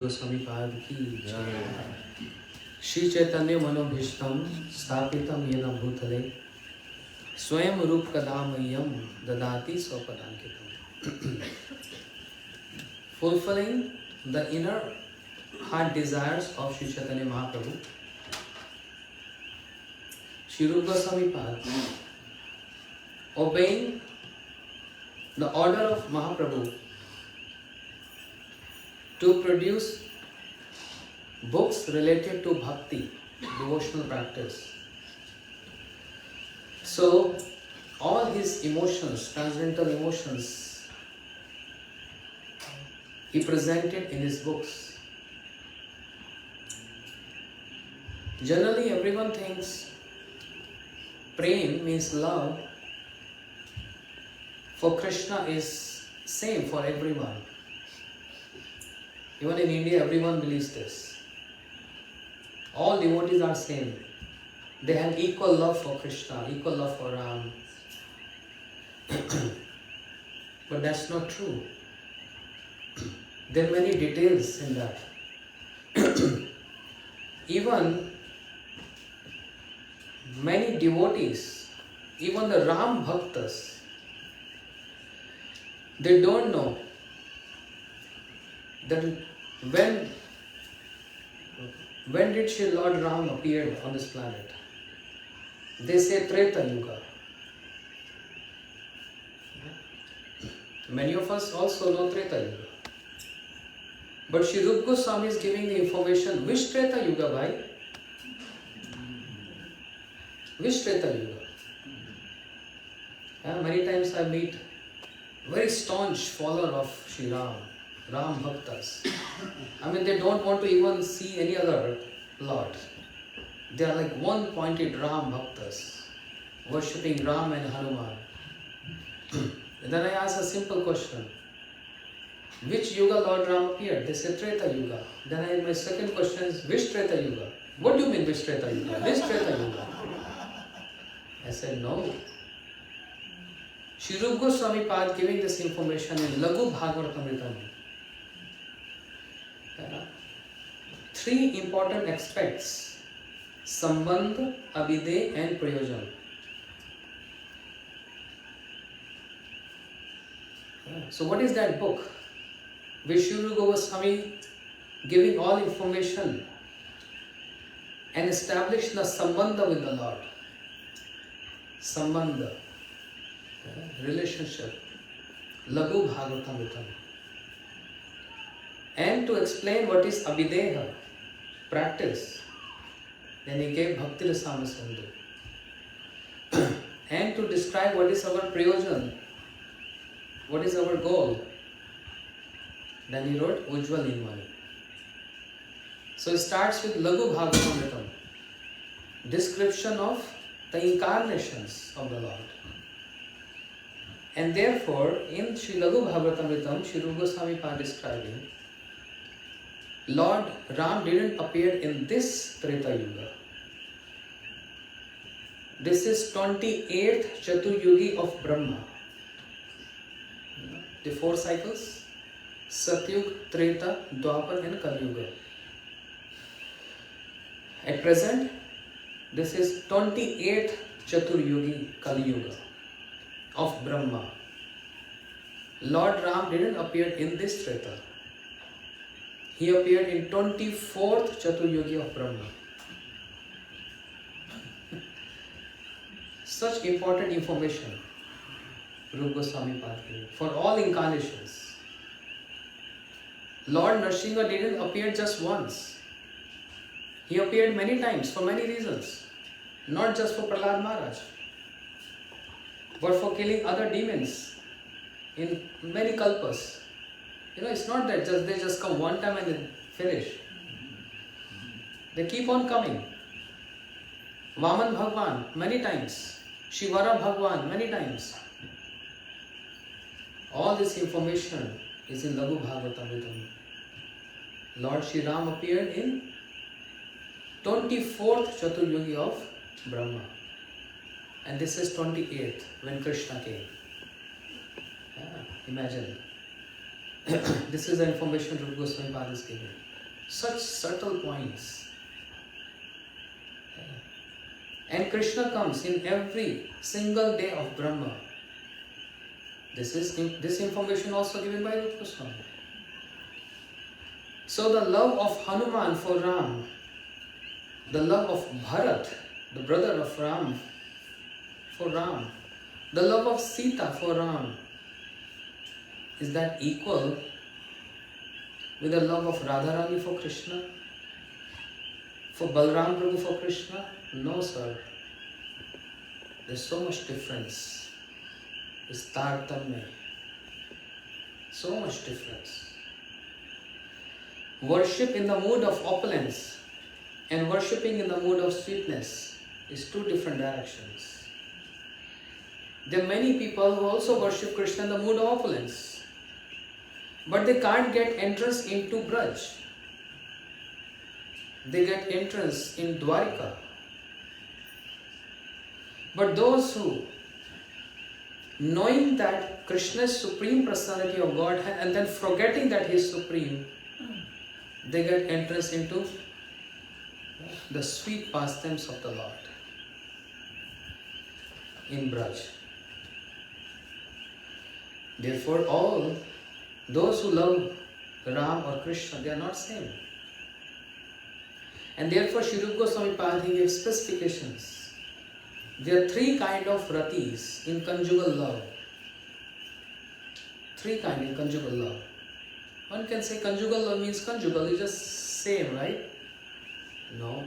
Goswami Pad ki jai. Shri Chaitanya Manobhishtam Sthapitam Yena Bhutale Swayam Rup Kadamayam Dadati Swapadankitam. Fulfilling the inner heart desires of Shri Chaitanya Mahaprabhu, Shri Rupa Goswami Pad, obeying the order of Mahaprabhu to produce books related to bhakti, devotional practice. So, all his emotions, transcendental emotions, he presented in his books. Generally, everyone thinks prem means love for Krishna is same for everyone. Even in India, everyone believes this. All devotees are same. They have equal love for Krishna, equal love for Ram. But that's not true. There are many details in that. Even many devotees, even the Ram Bhaktas, they don't know that when did Shri Lord Ram appear on this planet? They say Treta Yuga. Many of us also know Treta Yuga. But Shri Rupa Goswami is giving the information, which Treta Yuga, bhai? Which Treta Yuga? Many times I meet very staunch follower of Shri Ram Bhaktas. I mean, they don't want to even see any other Lord. They are like one-pointed Ram Bhaktas, worshipping Ram and Hanuman. And then I ask a simple question. Which Yuga Lord Ram appeared? They say Treta Yuga. Then my second question is, which Treta Yuga? What do you mean which Treta Yuga? This Treta Yuga. I said, no. Shri Rupa Goswami Pad giving this information in Lagu Bhagavatamritam. Three important aspects: Sambandh, Abhideh and Prayojan. So what is that book? Vishnu Goswami giving all information and establish the Sambandha with the Lord. Sambandha, relationship. Lagu Bhagavatamritam. And to explain what is Abhideha, practice, then he gave Bhakti Rasama Sindhu. And to describe what is our Prayojan, what is our goal, then he wrote Ujjwal Nirmani. So it starts with Lagu Bhagavatamritam, description of the incarnations of the Lord. And therefore, in Sri Lagu Bhagavatamritam, Sri Rupa Goswami Pad describing, Lord Ram didn't appear in this Treta Yuga. This is 28th Chaturyugi of Brahma. The four cycles: Satyug, Treta, Dwapar and Kali Yuga. At present, this is 28th Chaturyugi Kali Yuga of Brahma. Lord Ram didn't appear in this Treta. He appeared in 24th Chaturyugi of Brahma. Such important information Rupa Goswami Pad gave for all incarnations. Lord Nrsimha didn't appear just once. He appeared many times for many reasons. Not just for Prahlad Maharaj, but for killing other demons in many kalpas. It's not that they just come one time and then finish. They keep on coming. Vaman Bhagwan many times. Shivara Bhagwan many times. All this information is in Lagu Bhagavatamritam. Lord Shri Ram appeared in 24th Chaturyugi of Brahma. And this is 28th when Krishna came. Imagine. This is the information Rupa Goswami Pad is giving. Such subtle points. And Krishna comes in every single day of Brahma. This information also given by Rupa Goswami. So the love of Hanuman for Ram, the love of Bharat, the brother of Ram, for Ram, the love of Sita for Ram, is that equal with the love of Radharani for Krishna? For Balram Prabhu for Krishna? No, sir. There's so much difference. It's tartamya. So much difference. Worship in the mood of opulence and worshipping in the mood of sweetness is two different directions. There are many people who also worship Krishna in the mood of opulence, but they can't get entrance into Braj. They get entrance in Dwarika. But those who, knowing that Krishna is Supreme Personality of Godhead and then forgetting that He is Supreme, they get entrance into the sweet pastimes of the Lord in Braj. Therefore, all those who love Ram or Krishna, they are not same. And therefore, Sri Rupa Goswami Pad gives specifications. There are three kinds of ratis in conjugal love. Three kinds in conjugal love. One can say conjugal love means conjugal, it's just same, right? No,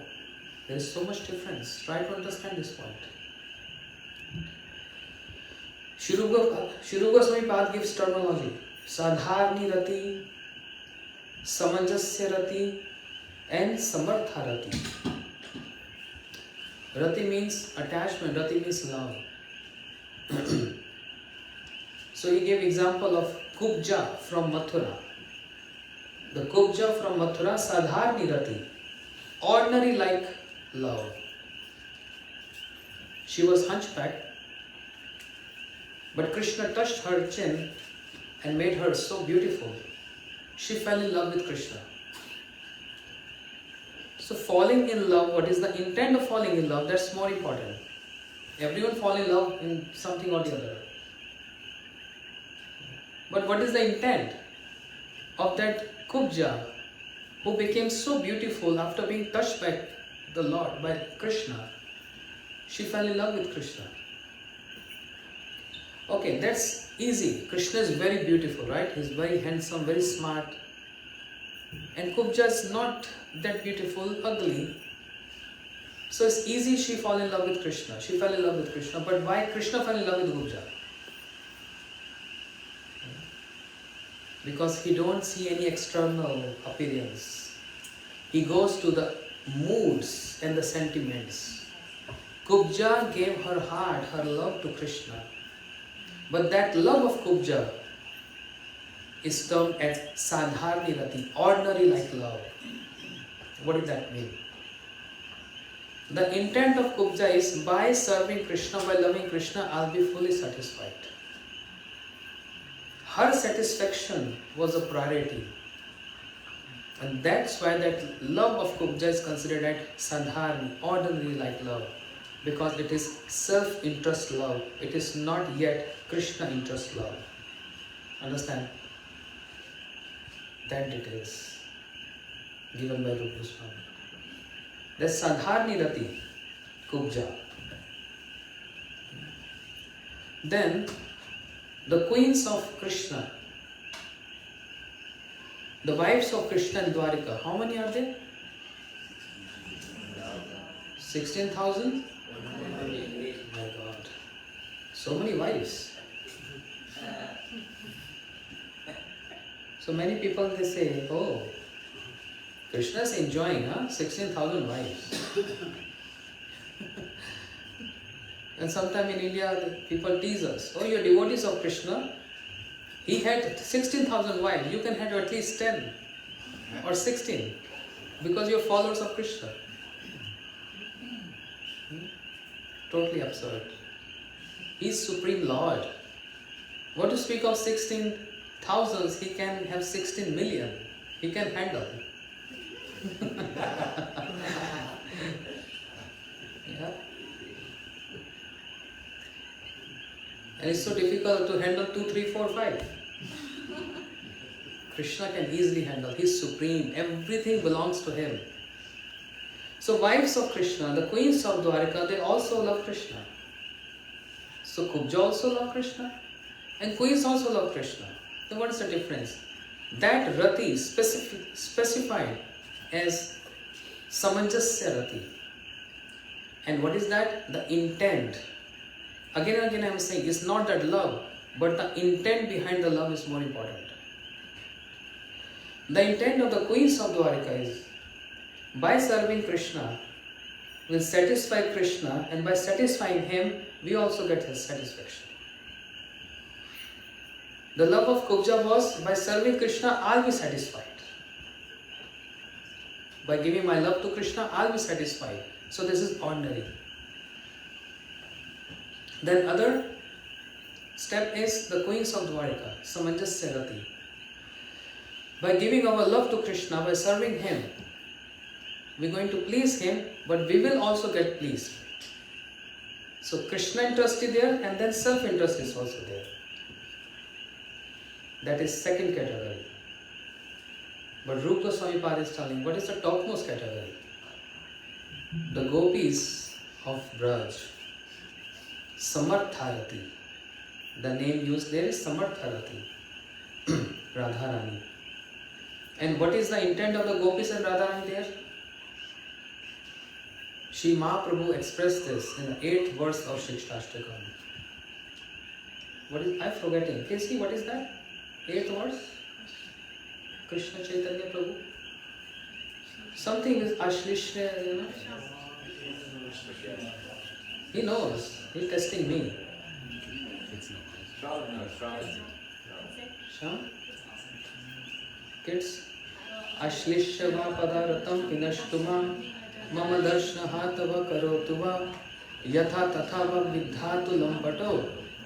there is so much difference. Try to understand this point. Sri Rupa Goswami Pad gives terminology. Sadharni rati, samanjasya rati, and samartha rati. Rati means attachment, rati means love. So he gave example of Kubja from Mathura. The Kubja from Mathura, Sadharni rati, ordinary like love. She was hunchbacked, but Krishna touched her chin and made her so beautiful. She fell in love with Krishna. So falling in love, what is the intent of falling in love? That's more important. Everyone fall in love in something or the other. But what is the intent of that Kubja who became so beautiful after being touched by the Lord, by Krishna? She fell in love with Krishna. Okay, that's easy. Krishna is very beautiful, right? He's very handsome, very smart. And Kubja is not that beautiful, ugly. So it's easy she fall in love with Krishna. She fell in love with Krishna. But why Krishna fell in love with Kubja? Because he don't see any external appearance. He goes to the moods and the sentiments. Kubja gave her heart, her love to Krishna. But that love of Kubja is termed as Sadharni Rati, ordinary like love. What does that mean? The intent of Kubja is by serving Krishna, by loving Krishna, I'll be fully satisfied. Her satisfaction was a priority. And that's why that love of Kubja is considered as Sadharni, ordinary like love. Because it is self-interest love. It is not yet Krishna interest love. Understand? That details given by Rupa Goswami. That's Sadharni Rati, Kubja. Then, the queens of Krishna, the wives of Krishna in Dwarika, how many are there? 16,000? My God, so many wives. So many people they say, oh, Krishna is enjoying 16,000 wives. And sometime in India people tease us, oh, you're devotees of Krishna. He had 16,000 wives, you can have at least 10 or 16 because you're followers of Krishna. Totally absurd. He's Supreme Lord. What to speak of 16,000? He can have 16 million. He can handle. And it's so difficult to handle 2, 3, 4, 5. Krishna can easily handle. He is supreme. Everything belongs to him. So wives of Krishna, the queens of Dwarika, they also love Krishna. So Kubja also love Krishna. And queens also love Krishna. Then what is the difference? That Rati specified as Samanjasya Rati. And what is that? The intent. Again and again I am saying, it's not that love, but the intent behind the love is more important. The intent of the queens of Dwarika is, by serving Krishna, will satisfy Krishna, and by satisfying him, we also get his satisfaction. The love of Kubja was, by serving Krishna, I'll be satisfied. By giving my love to Krishna, I'll be satisfied. So this is ordinary. Then other step is the queens of Dwarika, Samanjasya Rati. By giving our love to Krishna, by serving him, we're going to please him, but we will also get pleased. So Krishna interest is there, and then self-interest is also there. That is second category. But Rupa Goswami is telling, what is the topmost category? The gopis of Braj, Samartharati. The name used there is Samartharati, Radharani. And what is the intent of the gopis and Radharani there? Shri Mahaprabhu expressed this in the 8th verse of Shikshashtakam. What is, I'm forgetting. Can you see what is that? 8th verse? Krishna Chaitanya Prabhu. Something is Ashlishya, you know. He knows. He's testing me. Sham? Kids? Ashlishya va padaratam pinashtuma mama darshnaha tava karotuva yatha tatha va vidhatu lampato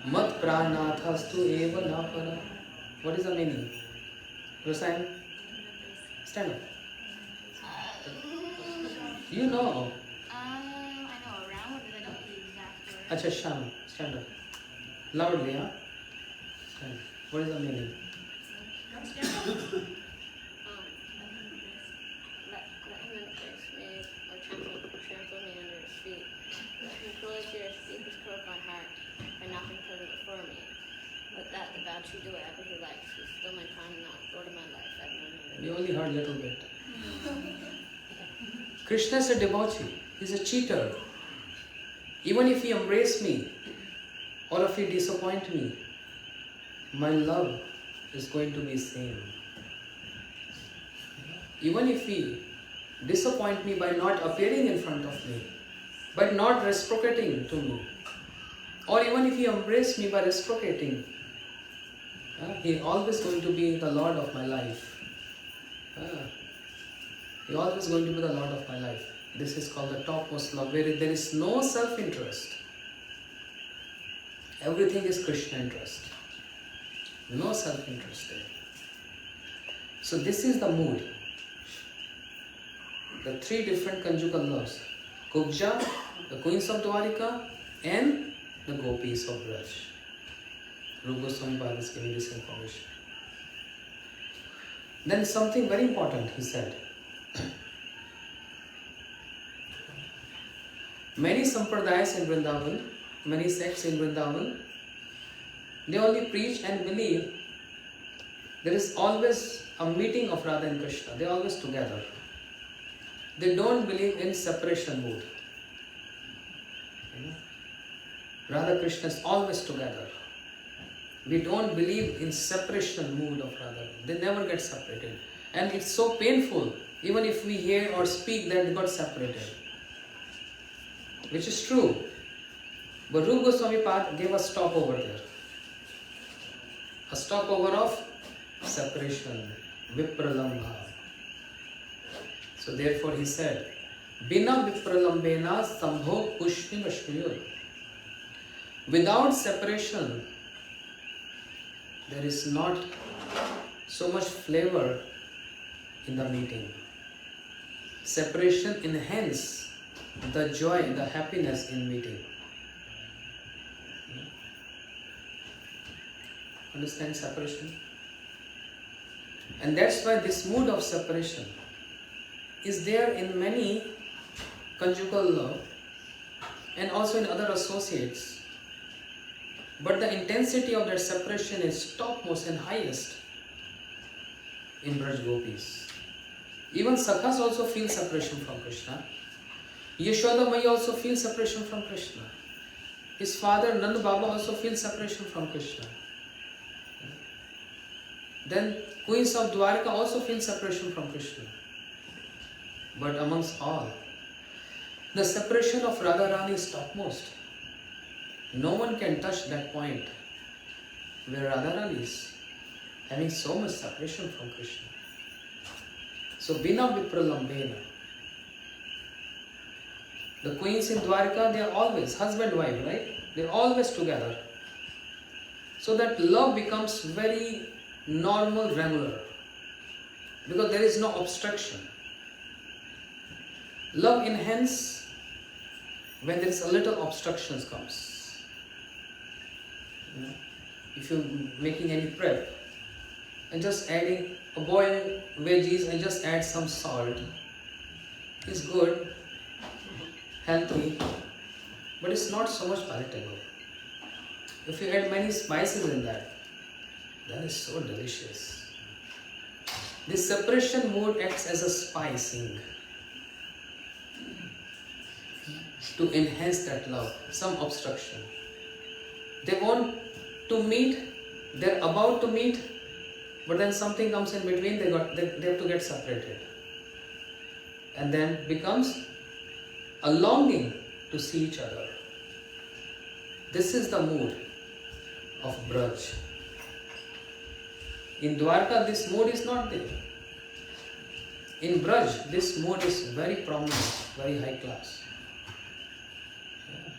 mat pranathastu eva napara. What is the meaning? Rosayan? Stand up. You know. I know around, but I don't know the exact word. Acha, Sham, stand up. Loudly, huh? Stand up. What is the meaning? Let him embrace me or trample me under his feet. Control his ears, deepest core of my heart, by nothing present before me. Let that devout true do whatever he likes. He's still my time and not Lord of my life. I've known him. We only heard a little bit. Krishna is a debauchee. He's a cheater. Even if he embrace me, or if he disappoint me, my love is going to be same. Even if he disappoint me by not appearing in front of me, by not reciprocating to me, or even if he embrace me by reciprocating, he always going to be the Lord of my life. He always going to be the Lord of my life. This is called the topmost love, where there is no self-interest. Everything is Krishna interest. No self-interest there. So this is the mood. The 3 different conjugal loves. Kubja, the queens of Dwarika, and the gopis of Braj. Rupa Goswami is giving this information. Then something very important he said. Many sampradayas in Vrindavan, many sects in Vrindavan, they only preach and believe there is always a meeting of Radha and Krishna. They are always together. They don't believe in separation mood. Radha Krishna is always together. We don't believe in separation mood of Radha. They never get separated. And it's so painful, even if we hear or speak that they got separated. Which is true. But Rupa Goswami gave a stopover there. A stopover of separation, vipralambha. So therefore he said, Bina vipralambena sambho pushni vashmiyur. Without separation, there is not so much flavor in the meeting. Separation enhances the joy, the happiness in meeting. understand separation. And that's why this mood of separation is there in many conjugal love and also in other associates. But the intensity of that separation is topmost and highest in Braj Gopis. Even Sakhas also feel separation from Krishna. Yashoda Maya also feels separation from Krishna. His father Nand Baba also feels separation from Krishna. Then queens of Dwarka also feel separation from Krishna. But amongst all, the separation of Radharani is topmost. No one can touch that point where Radharani is having so much separation from Krishna. So Bina Vipralambena. The queens in Dwarka, they are always husband-wife, right? They are always together. So that love becomes very normal, regular. Because there is no obstruction. Love enhances when there is a little obstructions comes. If you're making any prep and just adding a boiled veggies and just add some salt is good, healthy, but it's not so much palatable. If you add many spices in that, that is so delicious. This separation mood acts as a spicing to enhance that love, some obstruction. They want to meet, they're about to meet, but then something comes in between, they have to get separated. And then becomes a longing to see each other. This is the mood of Braj. In Dwarka, this mood is not there. In Braj, this mood is very prominent, very high class.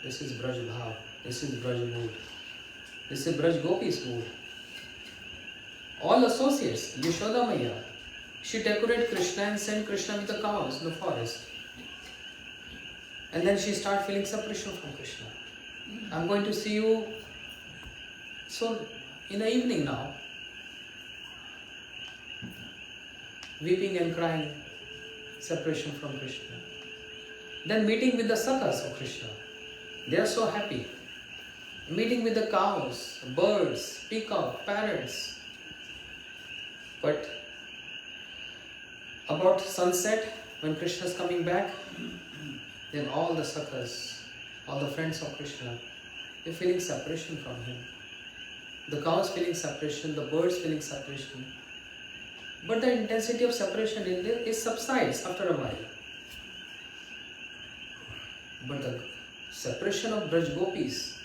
This is Braj Bhav, this is Braj mood. This is Braj Gopi's mood. All associates, Yashoda Maya, she decorated Krishna and sent Krishna with the cows in the forest. And then she started feeling separation from Krishna. I'm going to see you so in the evening now. Weeping and crying, separation from Krishna. Then meeting with the Sakhas of Krishna. They are so happy. Meeting with the cows, birds, peacock, parrots. But about sunset, when Krishna is coming back, then all the Sakhas, all the friends of Krishna, they're feeling separation from him. The cows feeling separation, the birds feeling separation. But the intensity of separation subsides after a while. But the separation of Braj Gopis,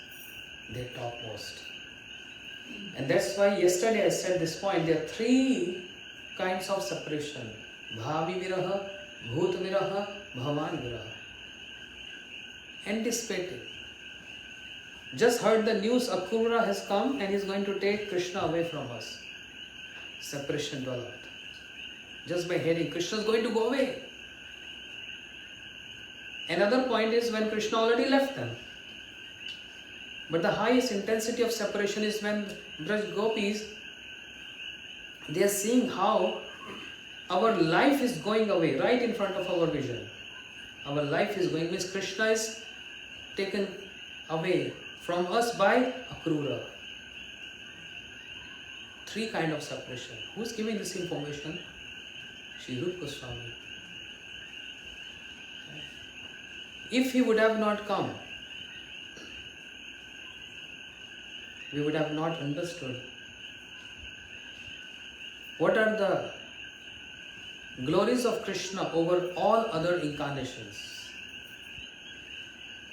they're topmost. And that's why yesterday I said this point, there are three kinds of separation. Bhavi Viraha, Bhut Viraha, Bhavan Viraha. Anticipating. Just heard the news, Akrura has come and is going to take Krishna away from us. Separation developed. Just by hearing, Krishna is going to go away. Another point is when Krishna already left them. But the highest intensity of separation is when Braj Gopis, they are seeing how our life is going away right in front of our vision. Our life is going, means Krishna is taken away from us by Akrura. Three kinds of separation. Who's giving this information? Sri Rupa Goswami. If he would have not come, we would have not understood what are the glories of Krishna over all other incarnations.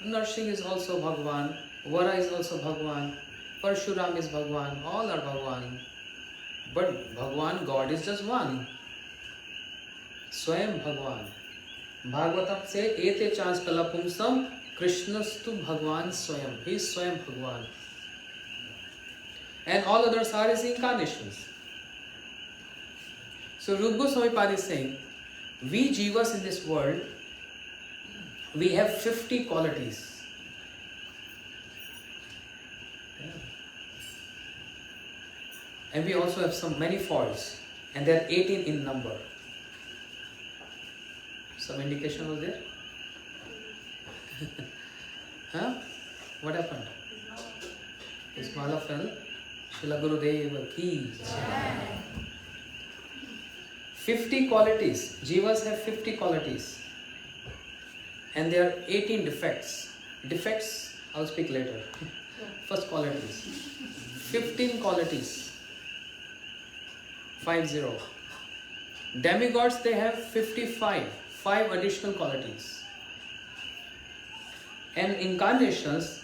Narsingh is also Bhagwan, Vara is also Bhagwan, Parshuram is Bhagwan, all are Bhagwan. But Bhagwan, God is just one. Swayam Bhagwan. Bhagavatam say, Ete chans kalapumsam, Krishnastu Bhagwan Swayam. He is Swayam Bhagwan. And all others are his incarnations. So Rupa Goswami Pad is saying, we jivas in this world, we have 50 qualities. And we also have many faults, and they are 18 in number. Some indication was there? Huh? What happened? His mala fell. Srila Gurudeva ki. 50 qualities. Jivas have 50 qualities. And there are 18 defects. Defects, I'll speak later. First qualities. 15 qualities. 50. Demigods, they have 55. 5 additional qualities. And incarnations,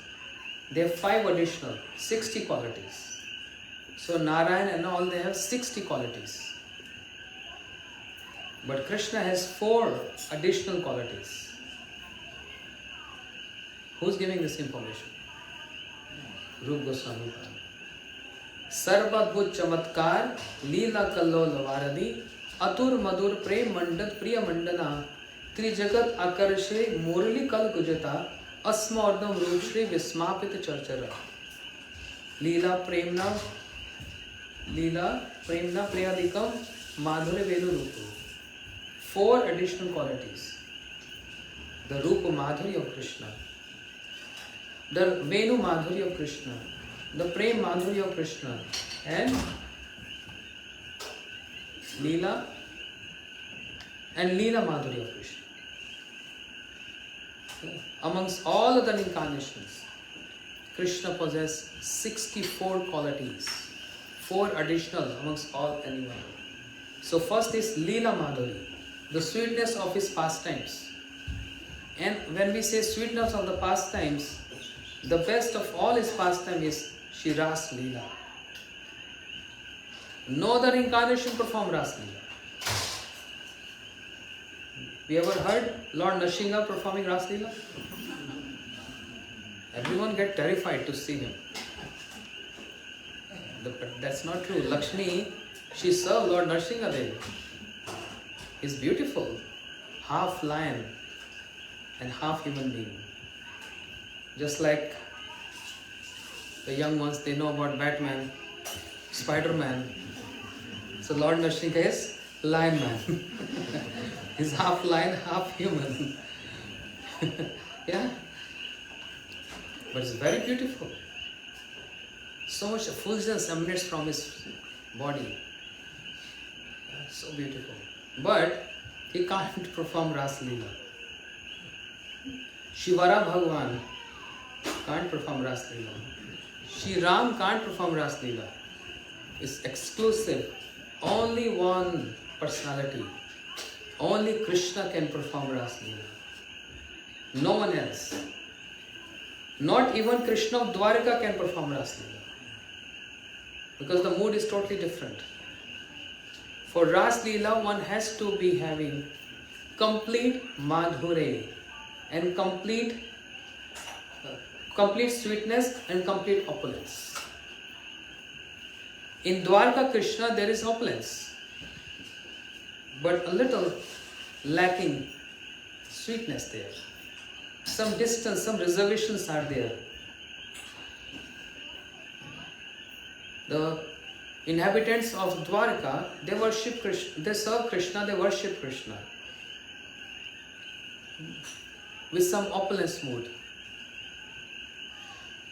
they have 5 additional, 60 qualities. So Narayan and all, they have 60 qualities. But Krishna has 4 additional qualities. Who's giving this information? Rupa Goswami. Sarvadbhut chamatkar, leela kallol varadi, atur madur prem mandat priya mandana, trijagat akarshe murali kal gujata, asmordam rupshri vismapit charchara. Leela premna priyadikam madhurya velu rupu. 4 additional qualities. The Rupa Madhurya of Krishna, the Venu Madhurya of Krishna, the Prem Madhurya of Krishna, and Leela Madhurya of Krishna. Amongst all other incarnations, Krishna possesses 64 qualities, 4 additional amongst all anyone. So first is Leela Madhurya, the sweetness of his pastimes. And when we say sweetness of the pastimes, the best of all his pastime is Shri Ras Leela. No other incarnation performed Ras Leela. We ever heard Lord Nrsimha performing Ras Leela? Everyone get terrified to see him. But that's not true. Lakshmi, she served Lord Nrsimha Dev. He's beautiful, half lion and half human being. Just like the young ones, they know about Batman, Spider-Man. So Lord Nrsimha is Lion Man. He's half lion, half human. Yeah? But it's very beautiful. So much effulgence emanates from his body. So beautiful. But he can't perform Ras Leela. Shivara Bhagwan can't perform Ras Leela. Shri Ram can't perform Ras Leela. It's exclusive. Only one personality. Only Krishna can perform Ras Leela. No one else. Not even Krishna of Dwarka can perform Ras Leela. Because the mood is totally different. For Ras Leela, one has to be having complete madhure and complete sweetness and complete opulence. In Dwarka Krishna, there is opulence, but a little lacking sweetness there. Some distance, some reservations are there. The inhabitants of Dwarka, they worship Krishna, they serve Krishna, they worship Krishna with some opulence mood.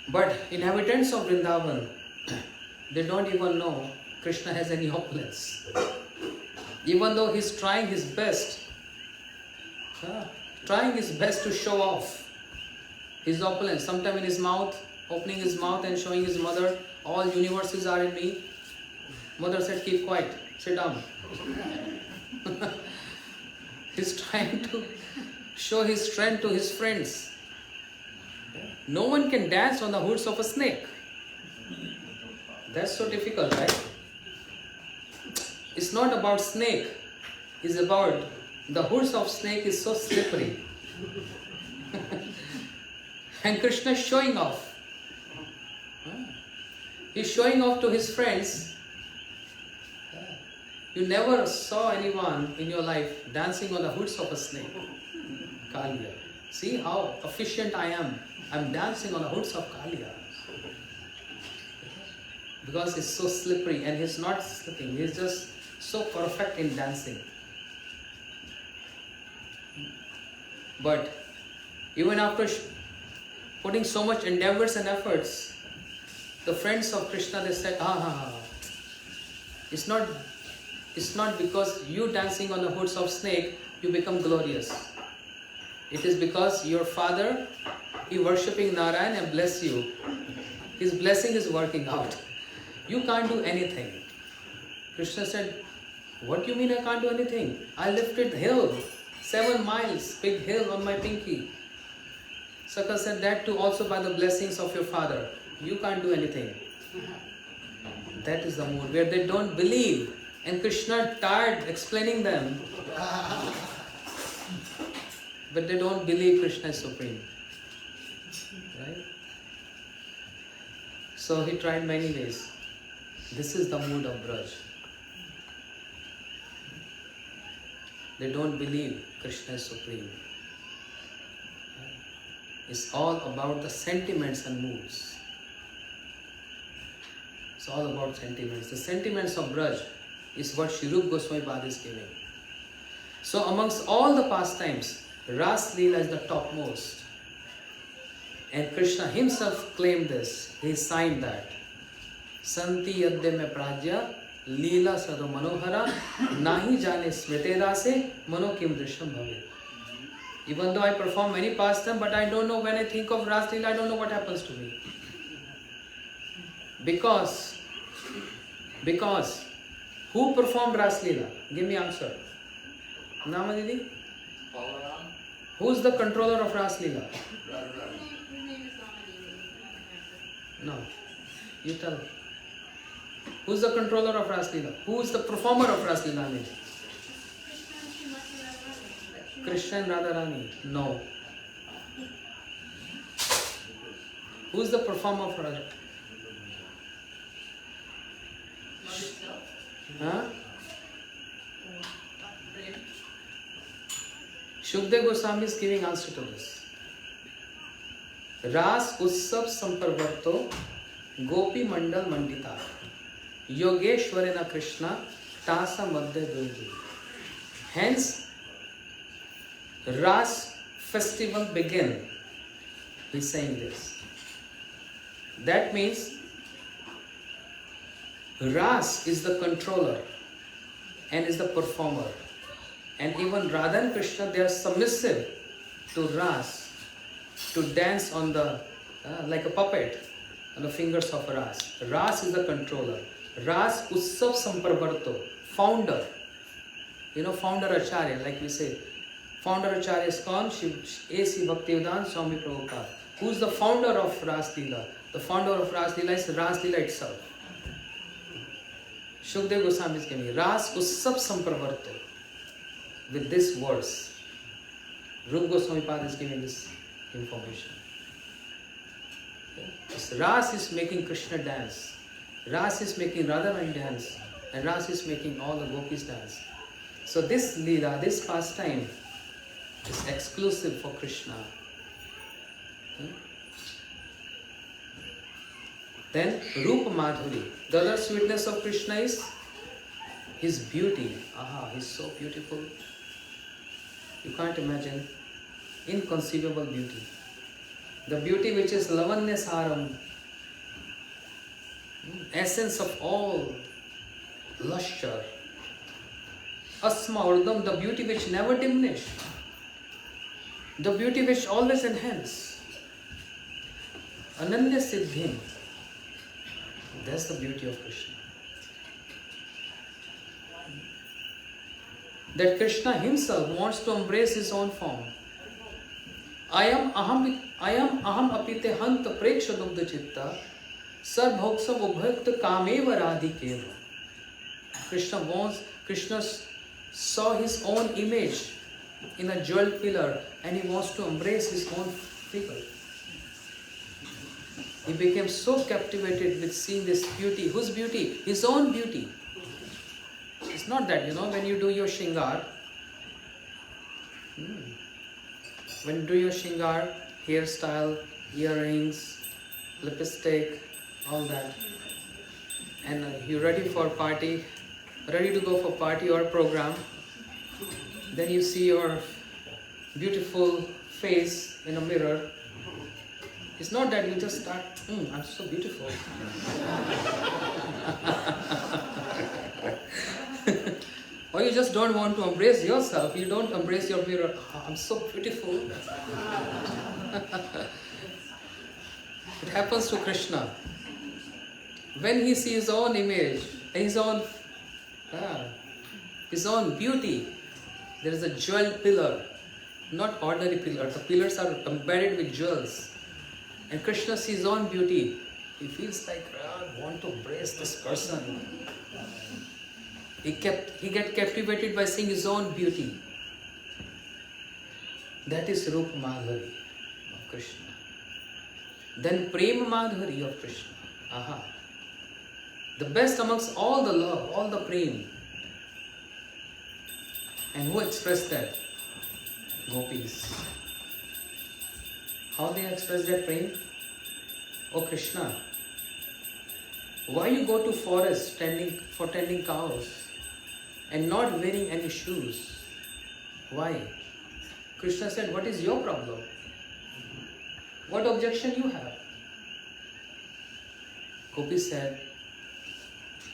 But inhabitants of Vrindavan, they don't even know Krishna has any opulence. Even though he's trying his best to show off his opulence. Sometime in his mouth, opening his mouth and showing his mother, all universes are in me. Mother said, keep quiet, sit down. He's trying to show his strength to his friends. No one can dance on the hoods of a snake. That's so difficult, right? It's not about snake. It's about the hoods of snake is so slippery. And Krishna is showing off. He's showing off to his friends. You never saw anyone in your life dancing on the hoods of a snake. Kaliya. See how efficient I am. I'm dancing on the hoods of Kaliya. because he's so slippery, and he's not slipping, he's just so perfect in dancing. But even after putting so much endeavors and efforts, the friends of Krishna, they said, it's not because you dancing on the hoods of snake you become glorious. It is because your father, he worshipping Narayan and bless you. His blessing is working out. You can't do anything. Krishna said, what do you mean I can't do anything? I lifted hill, 7 miles, big hill on my pinky. Sakha said, that too also by the blessings of your father. You can't do anything. That is the mood where they don't believe. And Krishna tired explaining them. But they don't believe Krishna is supreme. Right? So he tried many ways. This is the mood of Braj. They don't believe Krishna is supreme. It's all about the sentiments and moods. It's all about sentiments. The sentiments of Braj is what Sri Rupa Goswami Pad is giving. So amongst all the pastimes, Ras Leela is the topmost. And Krishna himself claimed this. He signed that. Santi yadde me prajya Leela sado manohara nahi jane smriteda se mano kim drisham bhave. Even though I perform many pastimes, but I don't know, when I think of Ras Leela, I don't know what happens to me. Because who performed Ras Leela? Give me answer. Nama Didi? Who is the controller of Ras Leela? No. You tell. Who is the controller of Ras Leela? Who is the performer of Ras Leela? Krishna and Radharani. No. Who is the performer of Radha? Huh? Shukdev Goswami is giving answer to this. Ras Utsav Samparvarto Gopi Mandal Mandita Yogeshwarena Krishna Tasa Madhya Durgi. Hence, Ras festival begin. He's saying this. That means Ras is the controller and is the performer. And even Radha and Krishna, they are submissive to Ras, to dance on the, like a puppet, on the fingers of Ras. Ras is the controller. Ras Utsav Samparvarto, founder. You know, founder Acharya, like we say. Founder Acharya is called A.C. Bhaktivedanta Swami Prabhupada. Who is the founder of Ras Leela? The founder of Ras Leela is Ras Leela itself. Shukdev Goswami is giving Ras Utsav Samparvarto. With this verse, Rupa Goswami Pad is giving this information. Okay. Ras is making Krishna dance. Ras is making Radharani dance. And Ras is making all the gopis dance. So this Leela, this pastime, is exclusive for Krishna. Okay. Then Rupa Madhuri. The other sweetness of Krishna is his beauty. He's so beautiful. You can't imagine. Inconceivable beauty. The beauty which is Lavanya Saram, essence of all lustre. Asma Urdam, the beauty which never diminish. The beauty which always enhance. Ananya Siddhim. That's the beauty of Krishna. That Krishna himself wants to embrace his own form. I am aham apite hanta preksha dugdha chitta sarvbhoksam ubhakta kameva radhikeva. Krishna saw his own image in a jeweled pillar and he wants to embrace his own figure. He became so captivated with seeing this beauty. Whose beauty? His own beauty. It's not that, when you do your shingar, when you do your shingar, hairstyle, earrings, lipstick, all that, and you're ready for party, ready to go for party or program, then you see your beautiful face in a mirror. It's not that you just start, I'm so beautiful. Or you just don't want to embrace yourself. You don't embrace your mirror. I'm so beautiful. It happens to Krishna. When he sees his own image, his own beauty, there is a jeweled pillar, not ordinary pillar. The pillars are embedded with jewels. And Krishna sees his own beauty. He feels like, I want to embrace this person. He gets captivated by seeing his own beauty. That is Rupa Madhuri of Krishna. Then Prema Madhuri of Krishna. The best amongst all the love, all the prema. And who expressed that? Gopis. How they express that prema? Oh Krishna, why you go to forest for tending cows and not wearing any shoes? Why? Krishna said, what is your problem? What objection you have? Gopi said,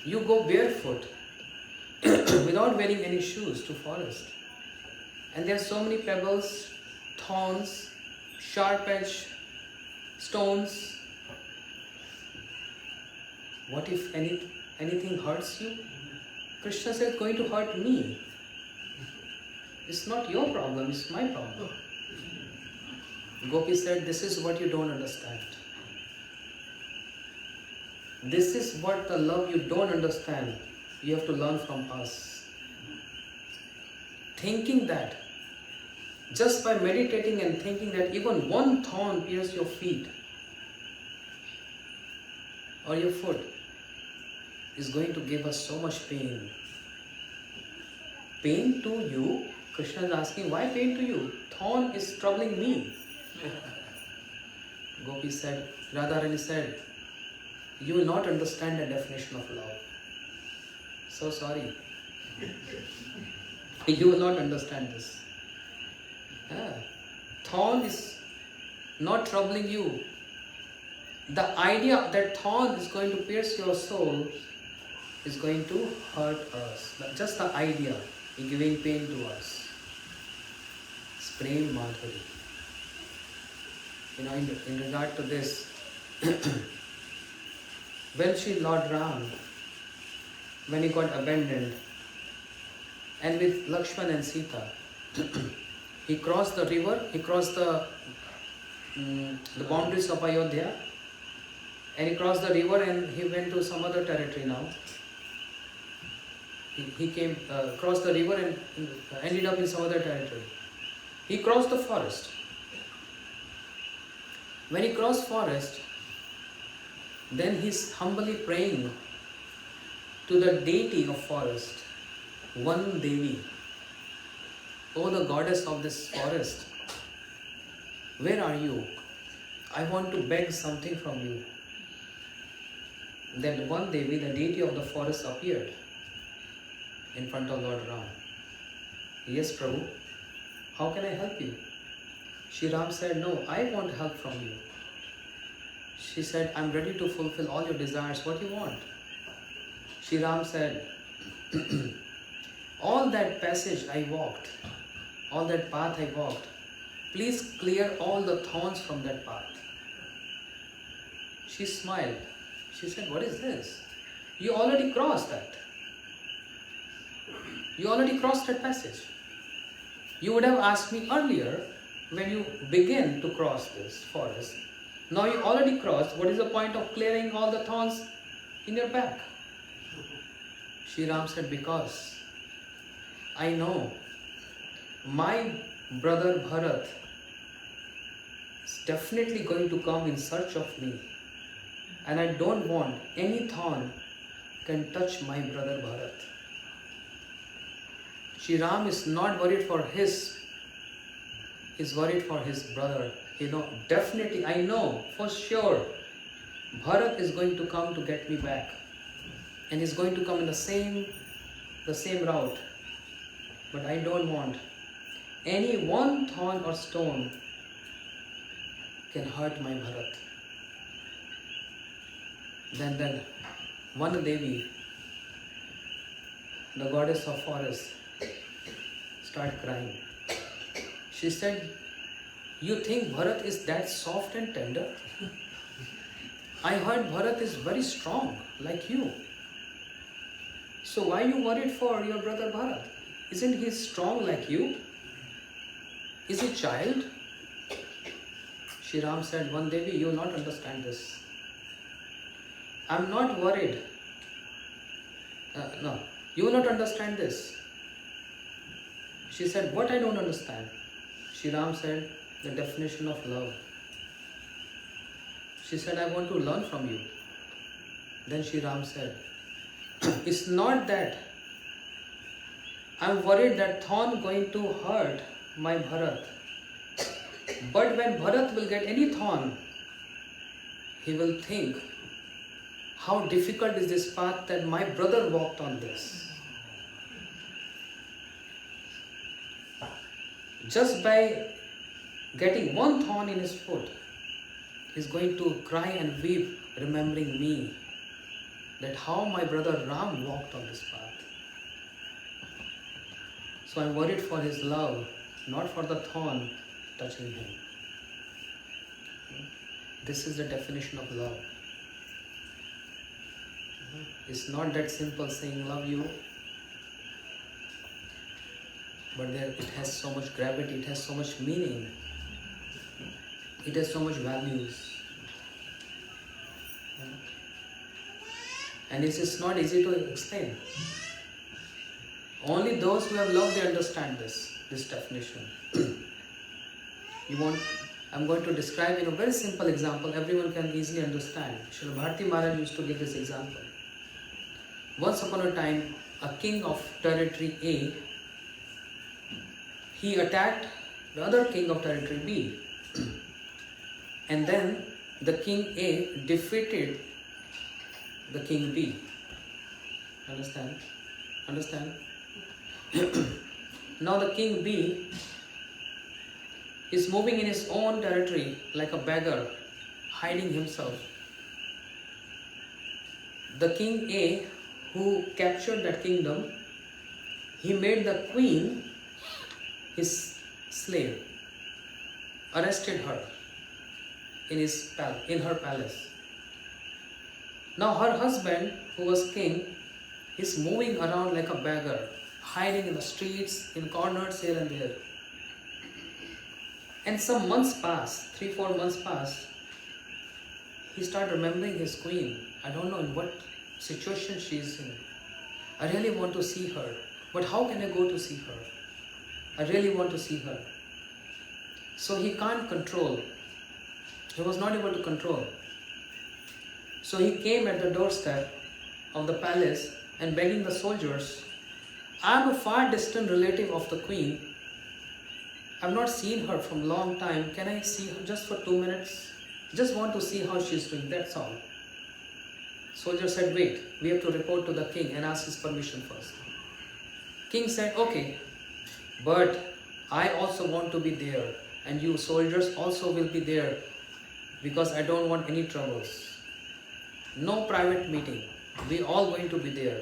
you go barefoot without wearing any shoes to forest. And there are so many pebbles, thorns, sharp-edged stones. What if anything hurts you? Krishna said, it's going to hurt me. It's not your problem, it's my problem. Gopi said, this is what you don't understand. This is what the love you don't understand. You have to learn from us. Thinking that, just by meditating and thinking that even one thorn pierces your feet or your foot is going to give us so much pain. Pain to you? Krishna is asking, why pain to you? Thorn is troubling me. Gopi said, Radharani said, you will not understand the definition of love. So sorry. You will not understand this. Thorn is not troubling you. The idea that thorn is going to pierce your soul is going to hurt us. Just the idea is giving pain to us. It's Prem Madhuri. In regard to this, when Sri Lord Ram, when he got abandoned, and with Lakshman and Sita, he crossed the river, he crossed the boundaries of Ayodhya, and he crossed the river and he went to some other territory now. He crossed the river and ended up in some other territory. He crossed the forest. When he crossed forest, then he's humbly praying to the deity of forest, one Devi. Oh, the goddess of this forest, where are you? I want to beg something from you. Then one Devi, the deity of the forest, appeared in front of Lord Ram. Yes, Prabhu, how can I help you? Shri Ram said, no, I want help from you. She said, I'm ready to fulfill all your desires. What do you want? Shri Ram said, all that passage I walked, all that path I walked, please clear all the thorns from that path. She smiled. She said, what is this? You already crossed that. You already crossed that passage. You would have asked me earlier when you begin to cross this forest. Now you already crossed. What is the point of clearing all the thorns in your back? Shri Ram said, because I know my brother Bharat is definitely going to come in search of me. And I don't want any thorn can touch my brother Bharat. Shri Ram is not worried for he's worried for his brother. Definitely, I know for sure, Bharat is going to come to get me back. and he's going to come in the same route. But I don't want any one thorn or stone can hurt my Bharat. Then one Devi, the goddess of forest, started crying. She said, "You think Bharat is that soft and tender? I heard Bharat is very strong, like you. So why are you worried for your brother Bharat? Isn't he strong like you? Is he child?" Shri Ram said, "One Devi, you will not understand this. I'm not worried. No, you will not understand this." She said, "What I don't understand?" Shri Ram said, "The definition of love." She said, "I want to learn from you." Then Shri Ram said, "It's not that I'm worried that thorn going to hurt my Bharat. But when Bharat will get any thorn, he will think, how difficult is this path that my brother walked on this. Just by getting one thorn in his foot, he's going to cry and weep, remembering me, that how my brother Ram walked on this path. So I'm worried for his love, not for the thorn touching him." This is the definition of love. It's not that simple saying love you, but it has so much gravity, it has so much meaning, it has so much values. And it is not easy to explain. Only those who have loved, they understand this definition. I'm going to describe in a very simple example, everyone can easily understand. Srila Bharati Maharaj used to give this example. Once upon a time, a king of territory A, he attacked the other king of territory B. And then the king A defeated the king B. Understand? Now the king B is moving in his own territory like a beggar, hiding himself. The king A, who captured that kingdom, he made the queen his slave, arrested her in her palace. Now her husband, who was king, is moving around like a beggar, hiding in the streets, in corners here and there. And some months passed, 3-4 months passed. He started remembering his queen. I don't know in what situation she is in. I really want to see her. But how can I go to see her? I really want to see her. So he can't control. He was not able to control. So he came at the doorstep of the palace and begging the soldiers, "I am a far distant relative of the queen. I've not seen her from a long time. Can I see her just for 2 minutes? Just want to see how she's doing, that's all." Soldier said, "Wait, we have to report to the king and ask his permission first." King said, "Okay, but I also want to be there, and you soldiers also will be there, because I don't want any troubles. No private meeting. We all going to be there."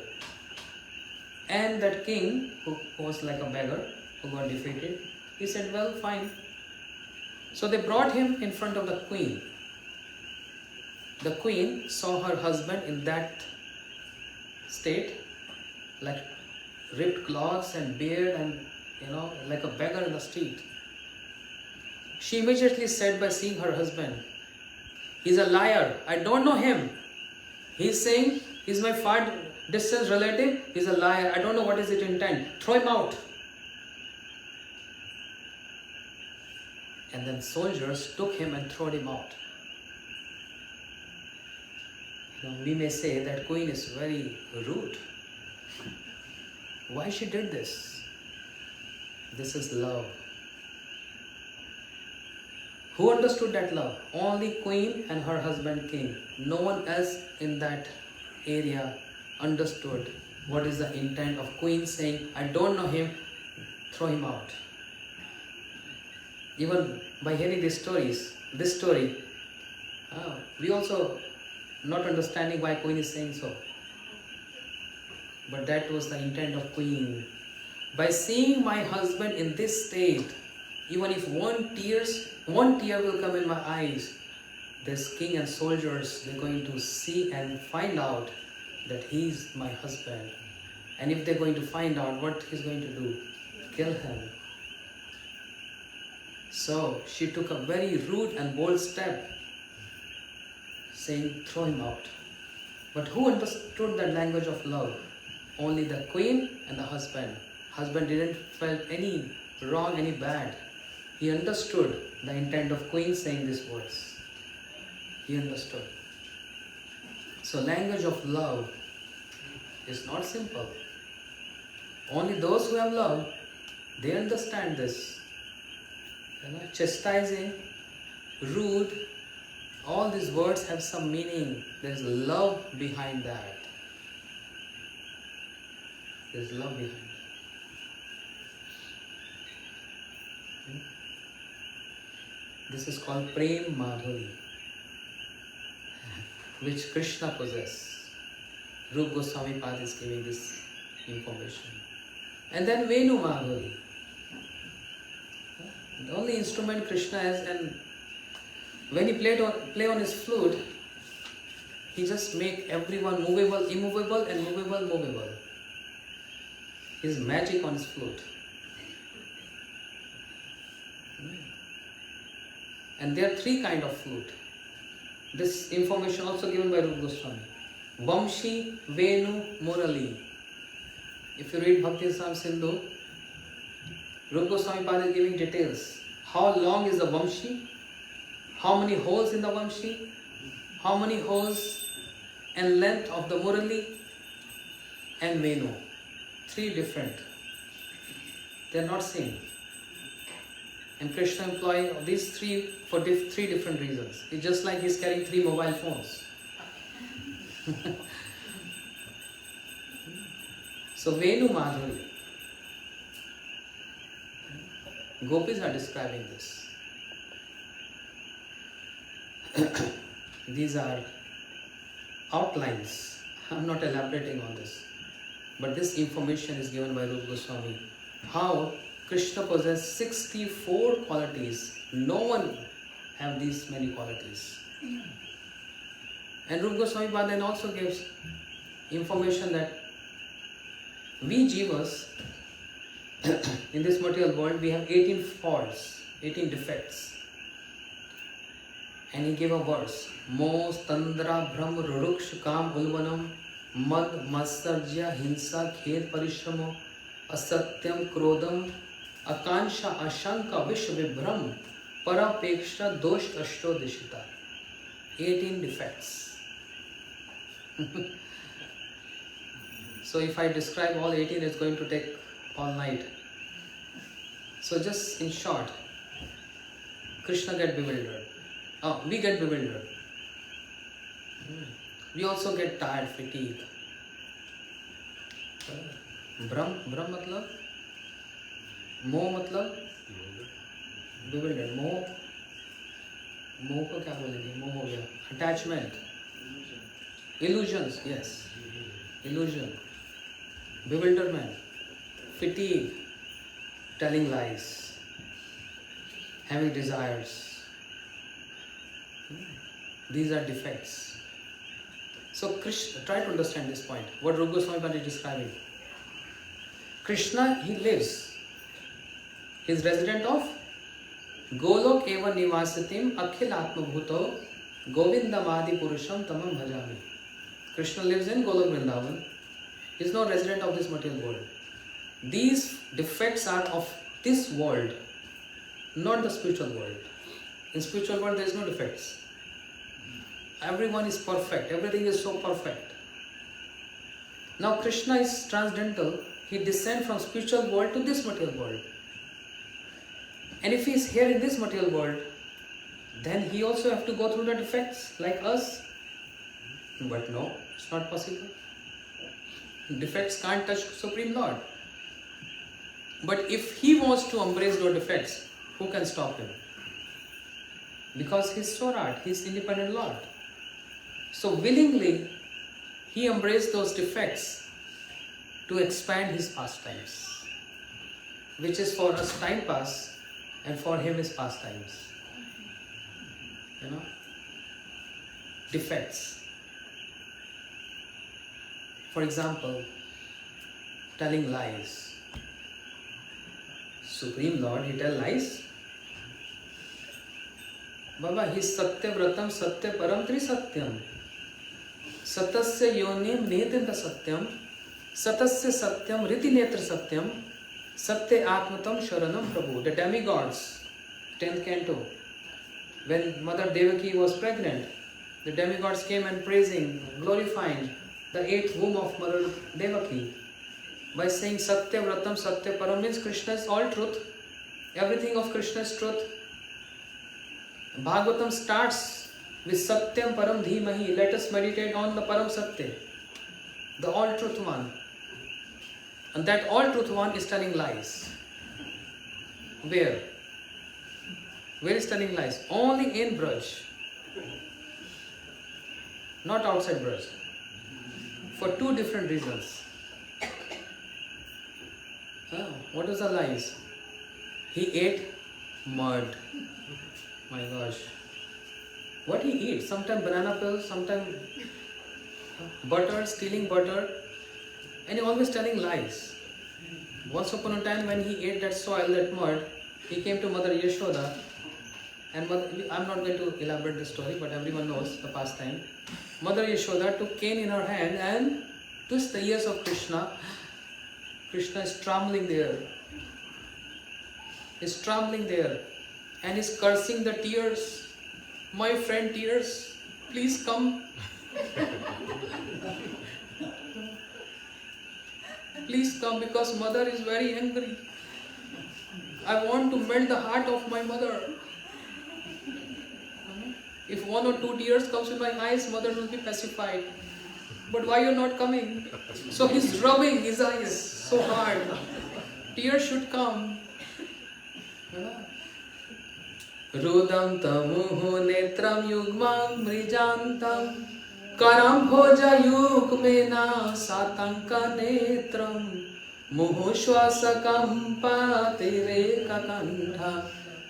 And that king, who was like a beggar, who got defeated, he said, "Well, fine." So they brought him in front of the queen. The queen saw her husband in that state, like ripped clothes and beard and, like a beggar in the street. She immediately said, by seeing her husband, "He's a liar. I don't know him. He's saying he's my far distance relative. He's a liar. I don't know what is it intent. Throw him out." And then soldiers took him and threw him out. We may say that queen is very rude. Why she did this? This is love. Who understood that love? Only queen and her husband king. No one else in that area understood what is the intent of Queen saying, I don't know him, throw him out. Even by hearing this story, we also not understanding why Queen is saying so. But that was the intent of Queen. By seeing my husband in this state, even if one tear will come in my eyes, this king and soldiers, they're going to see and find out that he's my husband. And if they're going to find out, what he's going to do? Kill him. So she took a very rude and bold step, saying, throw him out. But who understood that language of love? Only the queen and the husband. Husband didn't felt any wrong, any bad. He understood the intent of queen saying these words. He understood. So language of love is not simple. Only those who have love, they understand this. Chastising, rude, all these words have some meaning. There's love behind that. There's love behind it. This is called Prem Madhuri, which Krishna possesses. Rupa Goswami Pad is giving this information. And then Venu Madhuri. The only instrument Krishna has, and when he play on his flute, he just make everyone movable, immovable, and movable, movable. His magic on his flute. And there are three kinds of flute. This information also given by Rupa Goswami. Vamshi, Venu, Murali. If you read Bhakti Sam Sindhu, Rupa Goswami Pad is giving details. How long is the Vamshi? How many holes in the Vamshi? How many holes and length of the Murali? And Venu. Three different. They are not same. And Krishna employing these three for three different reasons. It's just like he's carrying three mobile phones. So Venu Madhuri. Gopis are describing this. These are outlines. I'm not elaborating on this. But this information is given by Rupa Goswami. How Krishna possesses 64 qualities. No one have these many qualities. And Rupa Goswami then also gives information that we jivas in this material world, we have 18 faults, 18 defects. And he gave a verse. Mo Tandra Brahm Ruruksh Kam Ulvanam Mad Matsarjya Hinsa Khed Parishramo Asatyam Krodam Akansha Ashanka Vishvibhram Parapeksha Dosh Ashto Dishita. 18 defects. So if I describe all 18, it's going to take all night. So just in short, Krishna get bewildered. We get bewildered. We also get tired, fatigued. Brahm matlab? Moh matlab? Bewildered. Moh ko kya bolenge? Moh ho gaya. Attachment. Illusions, yes. Illusion. Bewilderment. Fatigue. Telling lies. Having desires. These are defects. So Krishna, try to understand this point. What Rupa Goswami is describing. Krishna, he lives. He is resident of Golok eva nivasitim akhil atma bhuto govindamadi purusham tamam bhajami. Krishna lives in Golok Vrindavan. He is not resident of this material world. These defects are of this world, not the spiritual world. In spiritual world there is no defects. Everyone is perfect. Everything is so perfect. Now Krishna is transcendental. He descends from spiritual world to this material world. And if he is here in this material world, then he also have to go through the defects like us. But no, it's not possible. Defects can't touch Supreme Lord. But if he wants to embrace those defects, who can stop him? Because he's Swarat, he's independent Lord. So willingly, he embraced those defects to expand his pastimes, which is for us time pass, and for him is pastimes. You know? Defects. For example, telling lies. Supreme Lord, he tells lies? Baba, he's Satya Vratam, Satya Param Trisatyam. Satasya Yonim Netinda Satyam, Satasya Satyam Riti Netra Satyam, Satya Atmatam Sharanam Prabhu. The demigods, 10th canto. When Mother Devaki was pregnant, the demigods came and praising, glorifying the 8th womb of Mother Devaki by saying Satya Vratam Satya Param means Krishna is all truth. Everything of Krishna is truth. Bhagavatam starts with Satyam Param Dhimahi. Let us meditate on the Param Satya, the all truth one. And that all truth one is telling lies. Where? Where is telling lies? Only in Braj. Not outside Braj. For two different reasons. What is the lies? He ate mud. My gosh. What he eats? Sometimes banana pills, sometimes butter, stealing butter. And he always telling lies. Once upon a time when he ate that soil, that mud, he came to Mother Yashoda. And I'm not going to elaborate the story, but everyone knows the pastime. Mother Yashoda took cane in her hand and twisted the ears of Krishna. Krishna is trembling there. He's trembling there. And he's cursing the tears. My friend tears, please come. Please come because mother is very angry. I want to melt the heart of my mother. If 1 or 2 tears comes in my eyes, mother will be pacified. But why you're not coming? So he's rubbing his eyes so hard. Tears should come. Rudam tamuhu netram yugmam mrijantam karam bhoja yugmena satanka netram muhu shwasakam patireka kantha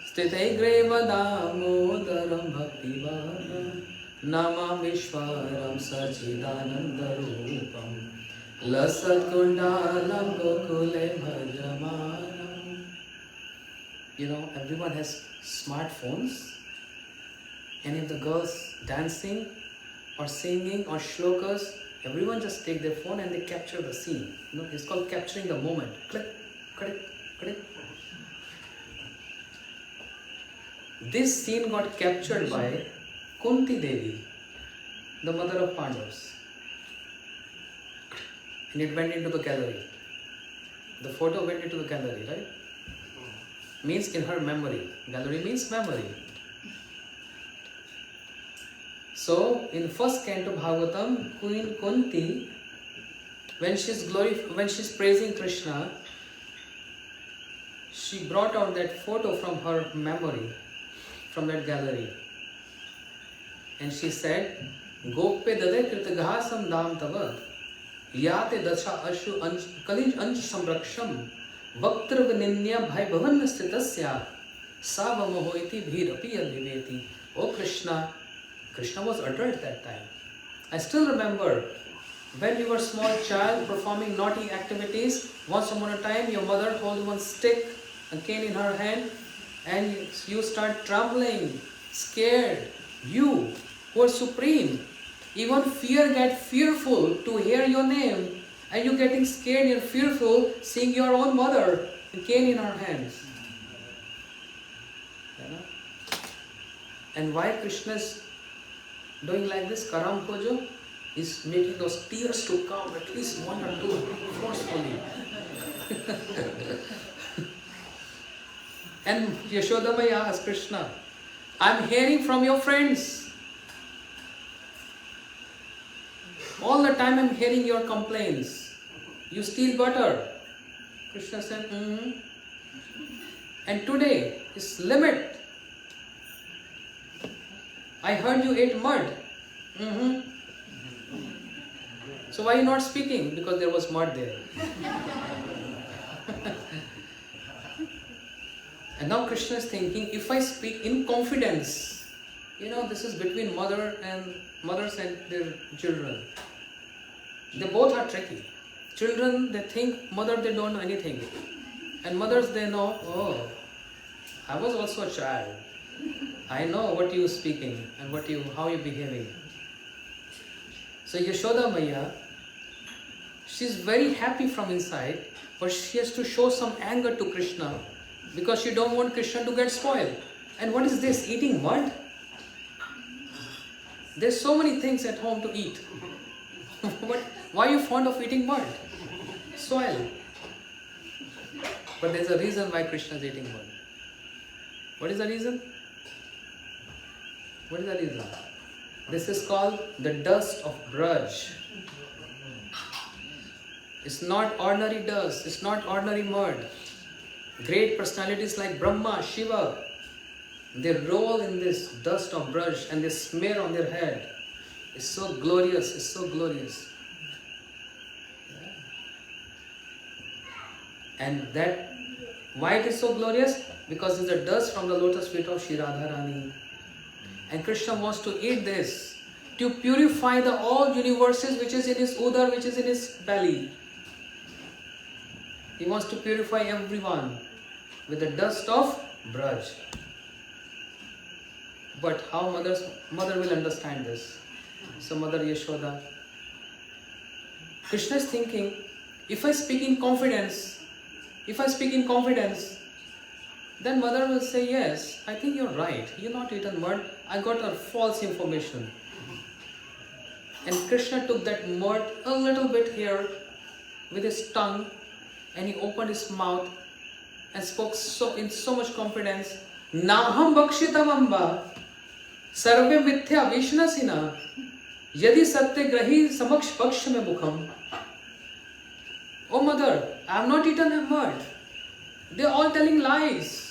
stite grevadamodaram bhaktivana nama vishwaram sachidananda rupam lasat kundalam gokule bhajamanam. You know, everyone has smartphones, and if the girls dancing or singing or shlokas, everyone just take their phone and they capture the scene. You know, it's called capturing the moment. Click, click, click. This scene got captured by Kunti Devi, the mother of Pandavas, and it went into the gallery. The photo went into the gallery, right? Means in her memory. Gallery means memory. So in first canto Bhagavatam, Queen Kunti, when she's praising Krishna, she brought out that photo from her memory, from that gallery, and she said, "Gope dade kritagahasam dam tava, yate dasha ashu kalij anch samraksham." Vaktra Ninya Bhai Bhavan Stitasya Savamohoiti Bhirapi Adhiveti. Oh Krishna, Krishna was adult that time. I still remember when you were small child performing naughty activities. Once upon a time, your mother hold one stick, a cane in her hand, and you start trembling, scared. You who are supreme, even fear get fearful to hear your name. And you getting scared and fearful seeing your own mother, a cane in her hands. You know? And why Krishna is doing like this? Karam Kojo is making those tears to come, at least 1 or 2, forcefully. And Yashoda Maya asked Krishna, I'm hearing from your friends. All the time I'm hearing your complaints. You steal butter. Krishna said, mm-hmm. And today is limit. I heard you ate mud. Mm-hmm. So why are you not speaking? Because there was mud there. And now Krishna is thinking, if I speak in confidence, this is between mothers and their children. They both are tricky. Children, they think, mother, they don't know anything. And mothers, they know, oh, I was also a child. I know what you are speaking and how you are behaving. So Yashoda Maya, she's very happy from inside, but she has to show some anger to Krishna because she don't want Krishna to get spoiled. And what is this? Eating mud? There's so many things at home to eat. But why are you fond of eating mud? Soil. But there's a reason why Krishna is eating mud. What is the reason? What is the reason? This is called the dust of Braj. It's not ordinary dust, it's not ordinary mud. Great personalities like Brahma, Shiva, they roll in this dust of Braj and they smear on their head. It's so glorious, it's so glorious. And why it is so glorious? Because it's the dust from the lotus feet of Shri Radharani. And Krishna wants to eat this to purify the all universes which is in his udar, which is in his belly. He wants to purify everyone with the dust of Braj. But how mother will understand this? So Mother Yashoda, Krishna is thinking, if I speak in confidence, then mother will say, yes, I think you're right. You're not eaten mud. I got a false information. And Krishna took that mud a little bit here with his tongue and he opened his mouth and spoke in so much confidence. Naham bhakshitam amba sarve mithya vishnasina yadi satyagrahi samaksh bhaksh me mukham. Oh mother, I have not eaten a mud. They are all telling lies.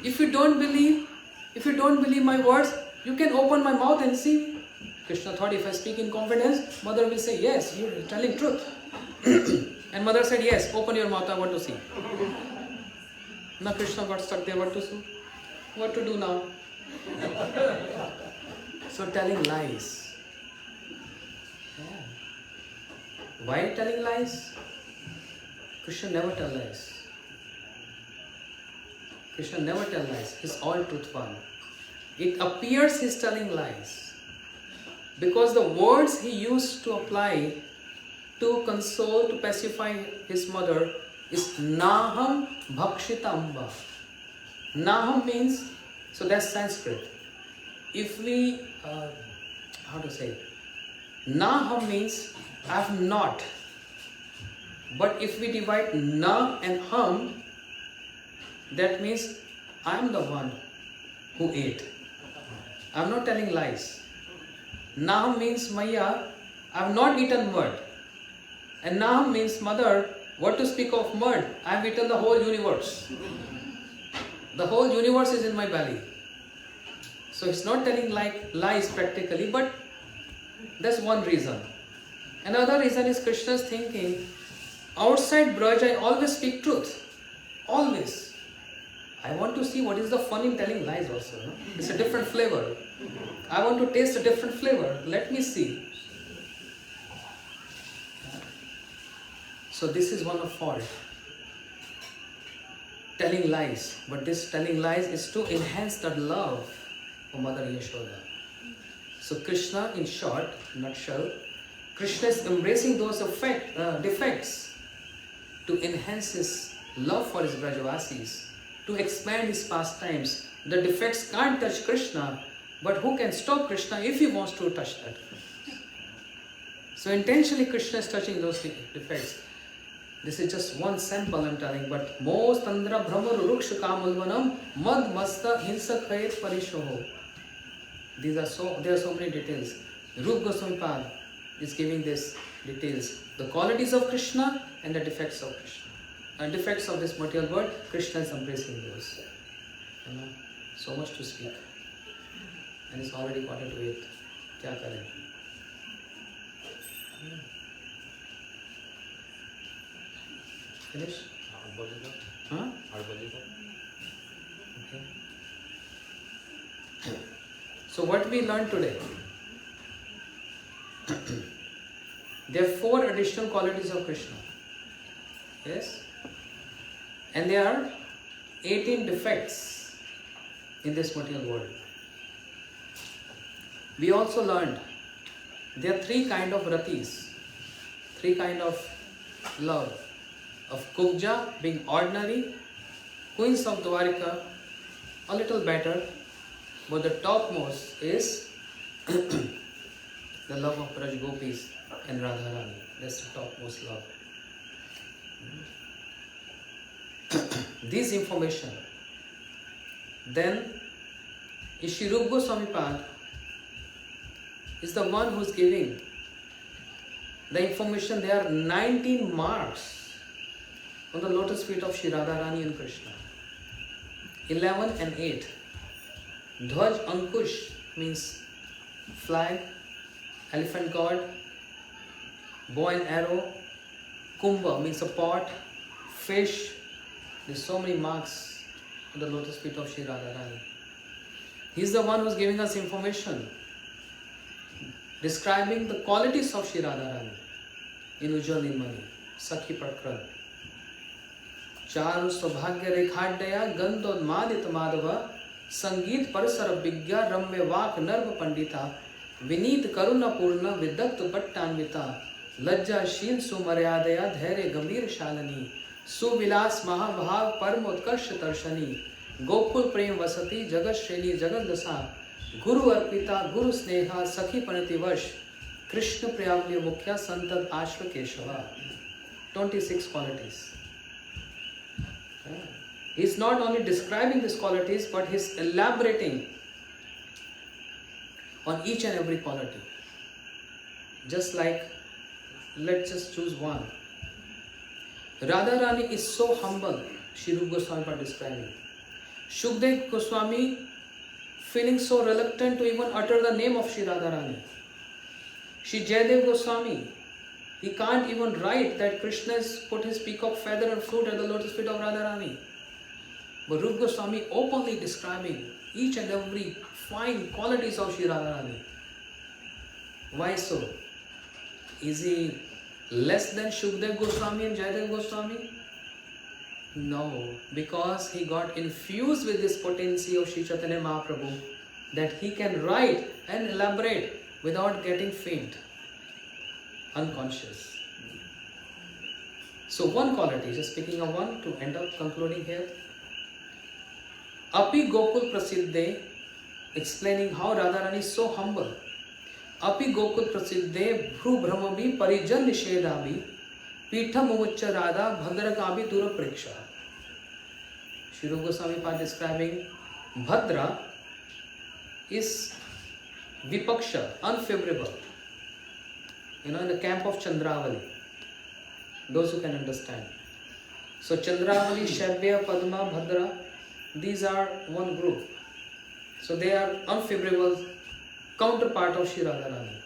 If you don't believe my words, you can open my mouth and see. Krishna thought, if I speak in confidence, mother will say, yes, you're telling truth. And mother said, yes, open your mouth, I want to see. Now Krishna got stuck there, what to do now? So telling lies. Yeah. Why telling lies? Krishna never tells lies. Krishna never tells lies. He's all truthful. It appears he's telling lies. Because the words he used to apply to console, to pacify his mother is Naham Bhakshitamba. Naham means, so that's Sanskrit. If we, Naham means I have not. But if we divide Na and Ham, that means I am the one who ate. I am not telling lies. Naham means Maya, I have not eaten mud. And Naham means mother, what to speak of mud? I have eaten the whole universe. The whole universe is in my belly. So it's not telling lies practically, but that's one reason. Another reason is Krishna's thinking, outside Braj I always speak truth. Always. I want to see what is the fun in telling lies also. No? It's a different flavor. I want to taste a different flavor. Let me see. So this is one of fault. Telling lies. But this telling lies is to enhance the love of Mother Yashoda. So Krishna, in short, nutshell, Krishna is embracing those defects to enhance his love for his Brajavasis, to expand his pastimes. The defects can't touch Krishna, but who can stop Krishna if he wants to touch that? So intentionally Krishna is touching those defects. This is just one sample I'm telling, but Mo Tandra Brahmaru Ruksha Kamulvanam Mad Masta Hinsak Hayet Parishoho. There are so many details. Rupa Goswami Pad, is giving these details. The qualities of Krishna and the defects of Krishna. And defects of this material world, Krishna is embracing those. So much to speak. And it's already 7:45. Kya kare? Finish? Huh? Okay. So what we learned today? There are 4 additional qualities of Krishna. Yes? And there are 18 defects in this material world. We also learned there are 3 kinds of ratis, 3 kinds of love. Of Kubja being ordinary, queens of Dwarika a little better, but the topmost is the love of Braj Gopis and Radharani. That's the topmost love. This information. Then Shri Rupa Goswami Pad is the one who is giving the information. There are 19 marks on the lotus feet of Shri Radharani and Krishna. 11 and 8. Dhwaj Ankush means flag, elephant god, bow and arrow. Kumbha means a pot, fish. There's so many marks on the lotus feet of Shri Radharani. He's the one who's giving us information, describing the qualities of Shri Radharani in Ujjwal Nirmani, Sakhi Prakran. चारु सौभाग्य रेखाड्या गंधोन्मादित माधव संगीत परसर विज्ञा रम्य वाक nerve Pandita Vineet करुणा पूर्ण विदग्ध पट्टान्विता लज्जाशील सुमर्यादया धैर्य गंभीर शालिनी सुविलास महाभाव परमोत्कर्ष दर्शनी गोकुल प्रेम वसती जगत श्रेणी जगत दशा गुरु अर्पिता गुरु स्नेहा सखी प्रणतिवश कृष्ण प्रियावली मुख्या संतत आश्र केशवा. 26 qualities. He is not only describing these qualities, but he is elaborating on each and every quality. Just like, let's just choose one. Radharani is so humble, Shri Rupa Goswami was describing. Shukdev Goswami feeling so reluctant to even utter the name of Shri Radharani. Shri Jayadev Goswami, he can't even write that Krishna has put his peacock feather and fruit at the lotus feet of Radharani. But Rupa Goswami openly describing each and every fine qualities of Shri Radharani. Why so? Is he less than Shukdev Goswami and Jayadev Goswami? No, because he got infused with this potency of Sri Chaitanya Mahaprabhu that he can write and elaborate without getting faint, unconscious. So one quality, just picking up one to end up concluding here. Api Gokul Prasiddhe, explaining how Radharani is so humble. Api Gokul Prasiddhe Bhru Brahmabi Parijan Nishedabhi Pitha Mumucha Radha Bhadrakabi Dura Preksha. Shri Rupa Goswami Pad describing Bhadra is Vipaksha, unfavorable. In the camp of Chandravali. Those who can understand. So Chandravali, Shabya, Padma, Bhadra, these are one group. So they are unfavorable counterpart of Shri Radharani.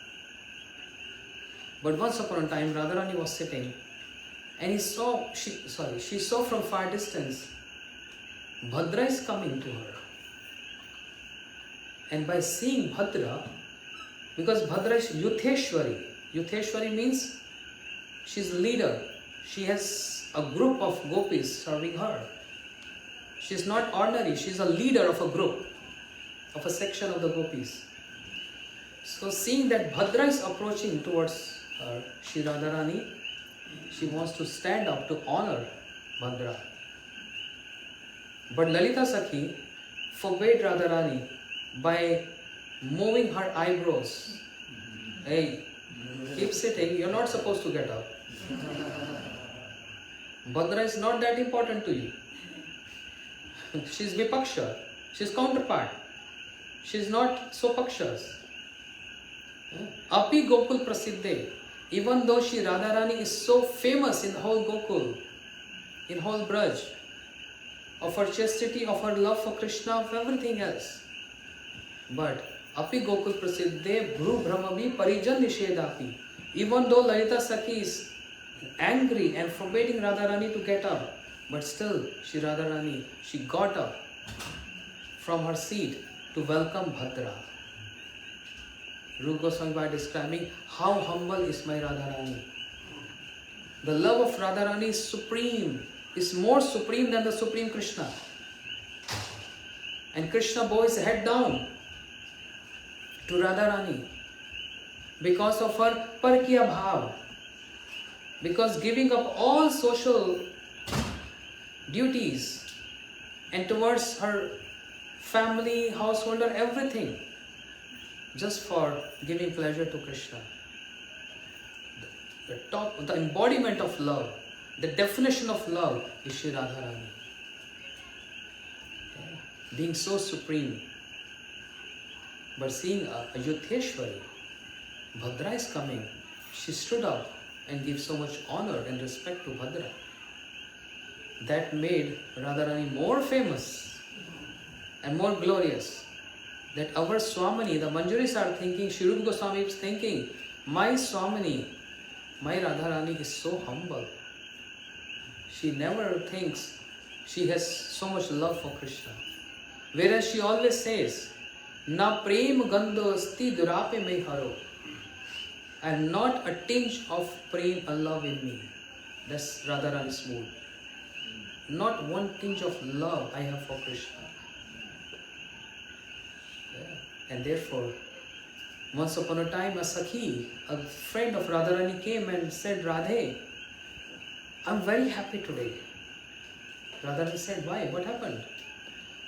But once upon a time, Radharani was sitting and she saw from far distance Bhadra is coming to her. And by seeing Bhadra, because Bhadra is Yutheshwari. Yutheshwari means she is leader. She has a group of gopis serving her. She is not ordinary. She is a leader of a group, of a section of the gopis. So seeing that Bhadra is approaching towards her, Shri Radharani, she wants to stand up to honor Bhadra. But Lalita Sakhi forbade Radharani by moving her eyebrows. Hey, keep sitting, you're not supposed to get up. Bhadra is not that important to you. She's Vipaksha, she's counterpart. She's not so pakshas. Api Gokul Prasiddhe. Even though Shri Radharani is so famous in the whole Gokul, in whole Braj, of her chastity, of her love for Krishna, of everything else. But Api Gokul Prasiddhe Bhru Brahmavi Parijan Nishedapi. Even though Lalita Sakhi is angry and forbidding Radharani to get up, but still Shri Radharani, she got up from her seat to welcome Bhadra. Rupa Goswami by describing how humble is my Radharani. The love of Radharani is supreme, is more supreme than the Supreme Krishna. And Krishna bows his head down to Radharani because of her Parkiya Bhav. Because giving up all social duties and towards her family, householder, everything, just for giving pleasure to Krishna. The embodiment of love, the definition of love is Shri Radharani. Being so supreme. But seeing Ayodhyeshwari, Bhadra is coming, she stood up and gave so much honor and respect to Bhadra. That made Radharani more famous and more glorious. That our Swamini, the Manjuris are thinking, Shri Rupa Goswami is thinking, my Swamini, my Radharani is so humble. She never thinks she has so much love for Krishna. Whereas she always says, Na prem gandho asti durape me haro. And not a tinge of prem and love in me. That's Radharani's mood. Not one tinge of love I have for Krishna. And therefore, once upon a time, a Sakhi, a friend of Radharani came and said, Radhe, I'm very happy today. Radharani said, why? What happened?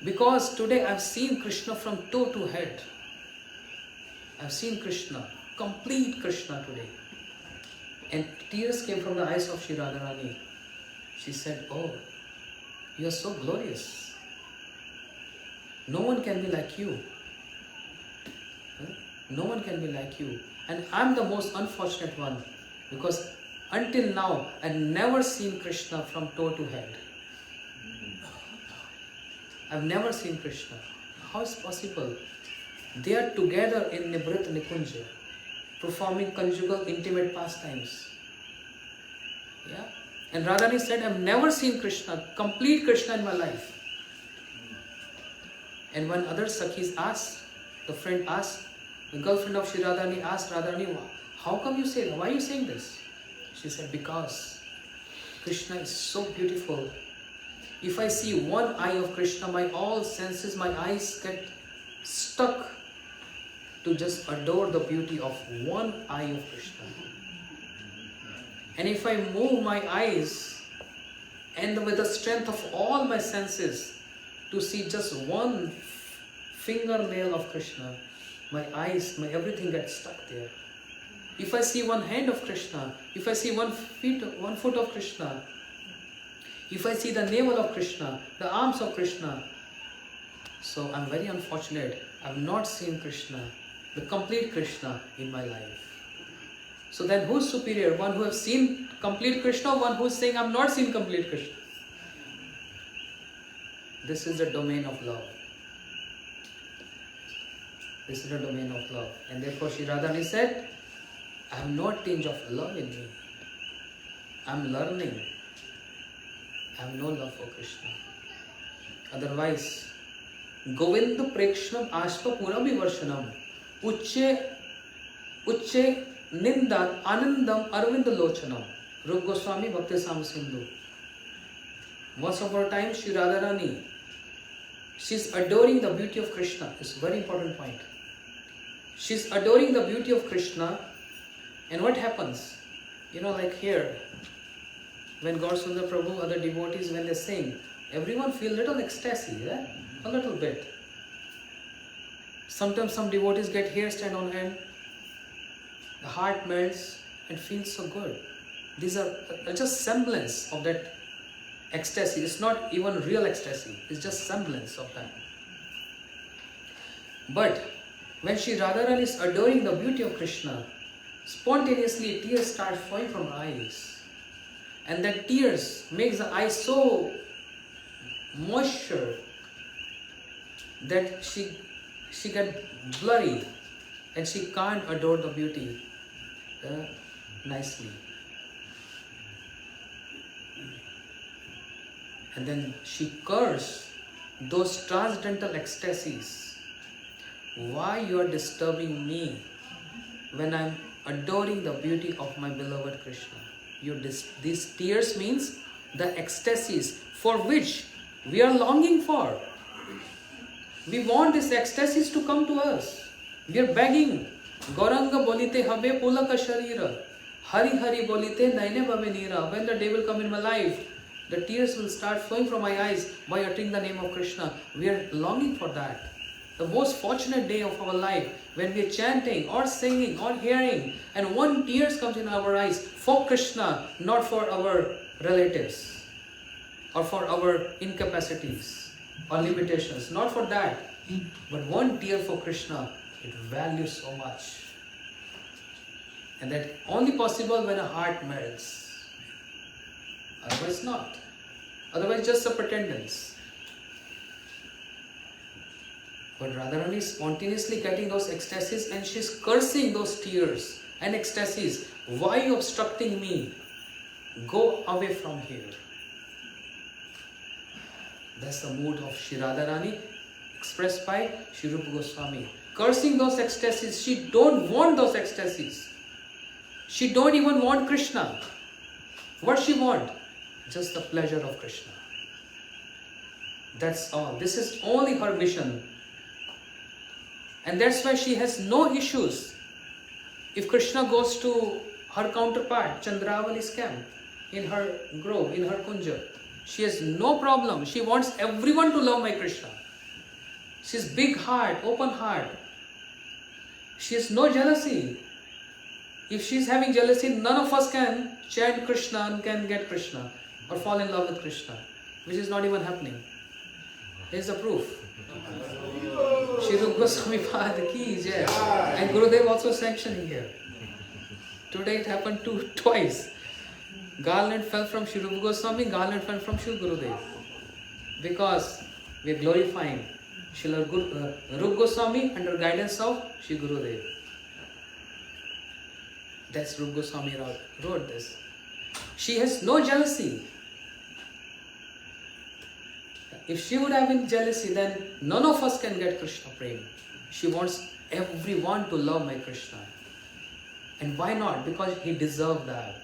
Because today I've seen Krishna from toe to head. I've seen Krishna, complete Krishna today. And tears came from the eyes of Shri Radharani. She said, oh, you are so glorious. No one can be like you. No one can be like you. And I'm the most unfortunate one because until now I've never seen Krishna from toe to head. I've never seen Krishna. How is possible? They are together in Nibrit Nikunja, performing conjugal intimate pastimes. Yeah? And Radharani said, I've never seen Krishna, complete Krishna in my life. And when other Sakhis asked, the friend asked, the girlfriend of Shri Radharani asked Radharani, how come you say that? Why are you saying this? She said, because Krishna is so beautiful. If I see one eye of Krishna, my all senses, my eyes get stuck to just adore the beauty of one eye of Krishna. And if I move my eyes and with the strength of all my senses to see just one fingernail of Krishna, my eyes, my everything gets stuck there. If I see one hand of Krishna, if I see one foot of Krishna, if I see the navel of Krishna, the arms of Krishna, so I'm very unfortunate. I've not seen Krishna, the complete Krishna in my life. So then who's superior? One who has seen complete Krishna or one who's saying I've not seen complete Krishna? This is the domain of love. This is the domain of love. And therefore Shri Radharani said, I have no tinge of love in me. I'm learning. I have no love for Krishna. Otherwise, Govinda Prekshnam Ashpa Purami Varshanam Ucche Nindam Anandam Arvind Lochanam. Rupa Goswami Bhakti Sam Sindhu. Once upon a time, Shri Radharani, she's adoring the beauty of Krishna. It's a very important point. She's adoring the beauty of Krishna, and what happens? Like here, when God Sundar Prabhu, other devotees, when they sing, everyone feel little ecstasy, yeah? A little bit. Sometimes some devotees get hair stand on hand, the heart melts and feels so good. These are just semblance of that ecstasy. It's not even real ecstasy. It's just semblance of that. But When Sri Radharani is adoring the beauty of Krishna, spontaneously tears start flowing from her eyes. And that tears makes the eyes so moisture that she get blurry and she can't adore the beauty nicely. And then she curses those transcendental ecstasies. Why you are disturbing me when I am adoring the beauty of my beloved Krishna? These tears means the ecstasies for which we are longing for. We want these ecstasies to come to us. We are begging. Gauranga bolite habe pulaka sharira. Hari Hari bolite naine bhabe nira. When the day will come in my life, the tears will start flowing from my eyes by uttering the name of Krishna. We are longing for that. The most fortunate day of our life, when we are chanting or singing or hearing, and one tears comes in our eyes for Krishna, not for our relatives or for our incapacities or limitations, not for that, but one tear for Krishna, it values so much. And that only possible when a heart melts. Otherwise not. Otherwise just a pretendance. But Radharani is spontaneously getting those ecstasies and she's cursing those tears and ecstasies. Why are you obstructing me? Go away from here. That's the mood of Sri Radharani expressed by Sri Rupa Goswami. Cursing those ecstasies. She don't want those ecstasies. She don't even want Krishna. What she want? Just the pleasure of Krishna. That's all. This is only her mission. And that's why she has no issues. If Krishna goes to her counterpart, Chandravali's camp, in her grove, in her kunja, she has no problem. She wants everyone to love my Krishna. She's big heart, open heart. She has no jealousy. If she's having jealousy, none of us can chant Krishna and can get Krishna or fall in love with Krishna, which is not even happening. Here's the proof. Shri Rupa Goswami Pad ki jai. And Gurudev also sanctioning here. Today it happened twice. Garland fell from Shri Rupa Goswami, garland fell from Shri Gurudev. Because we are glorifying Srila Rupa Goswami under guidance of Shri Gurudev. That's Rupa Goswami wrote this. She has no jealousy. If she would have been jealousy, then none of us can get Krishna Prem. She wants everyone to love my Krishna. And why not? Because he deserved that.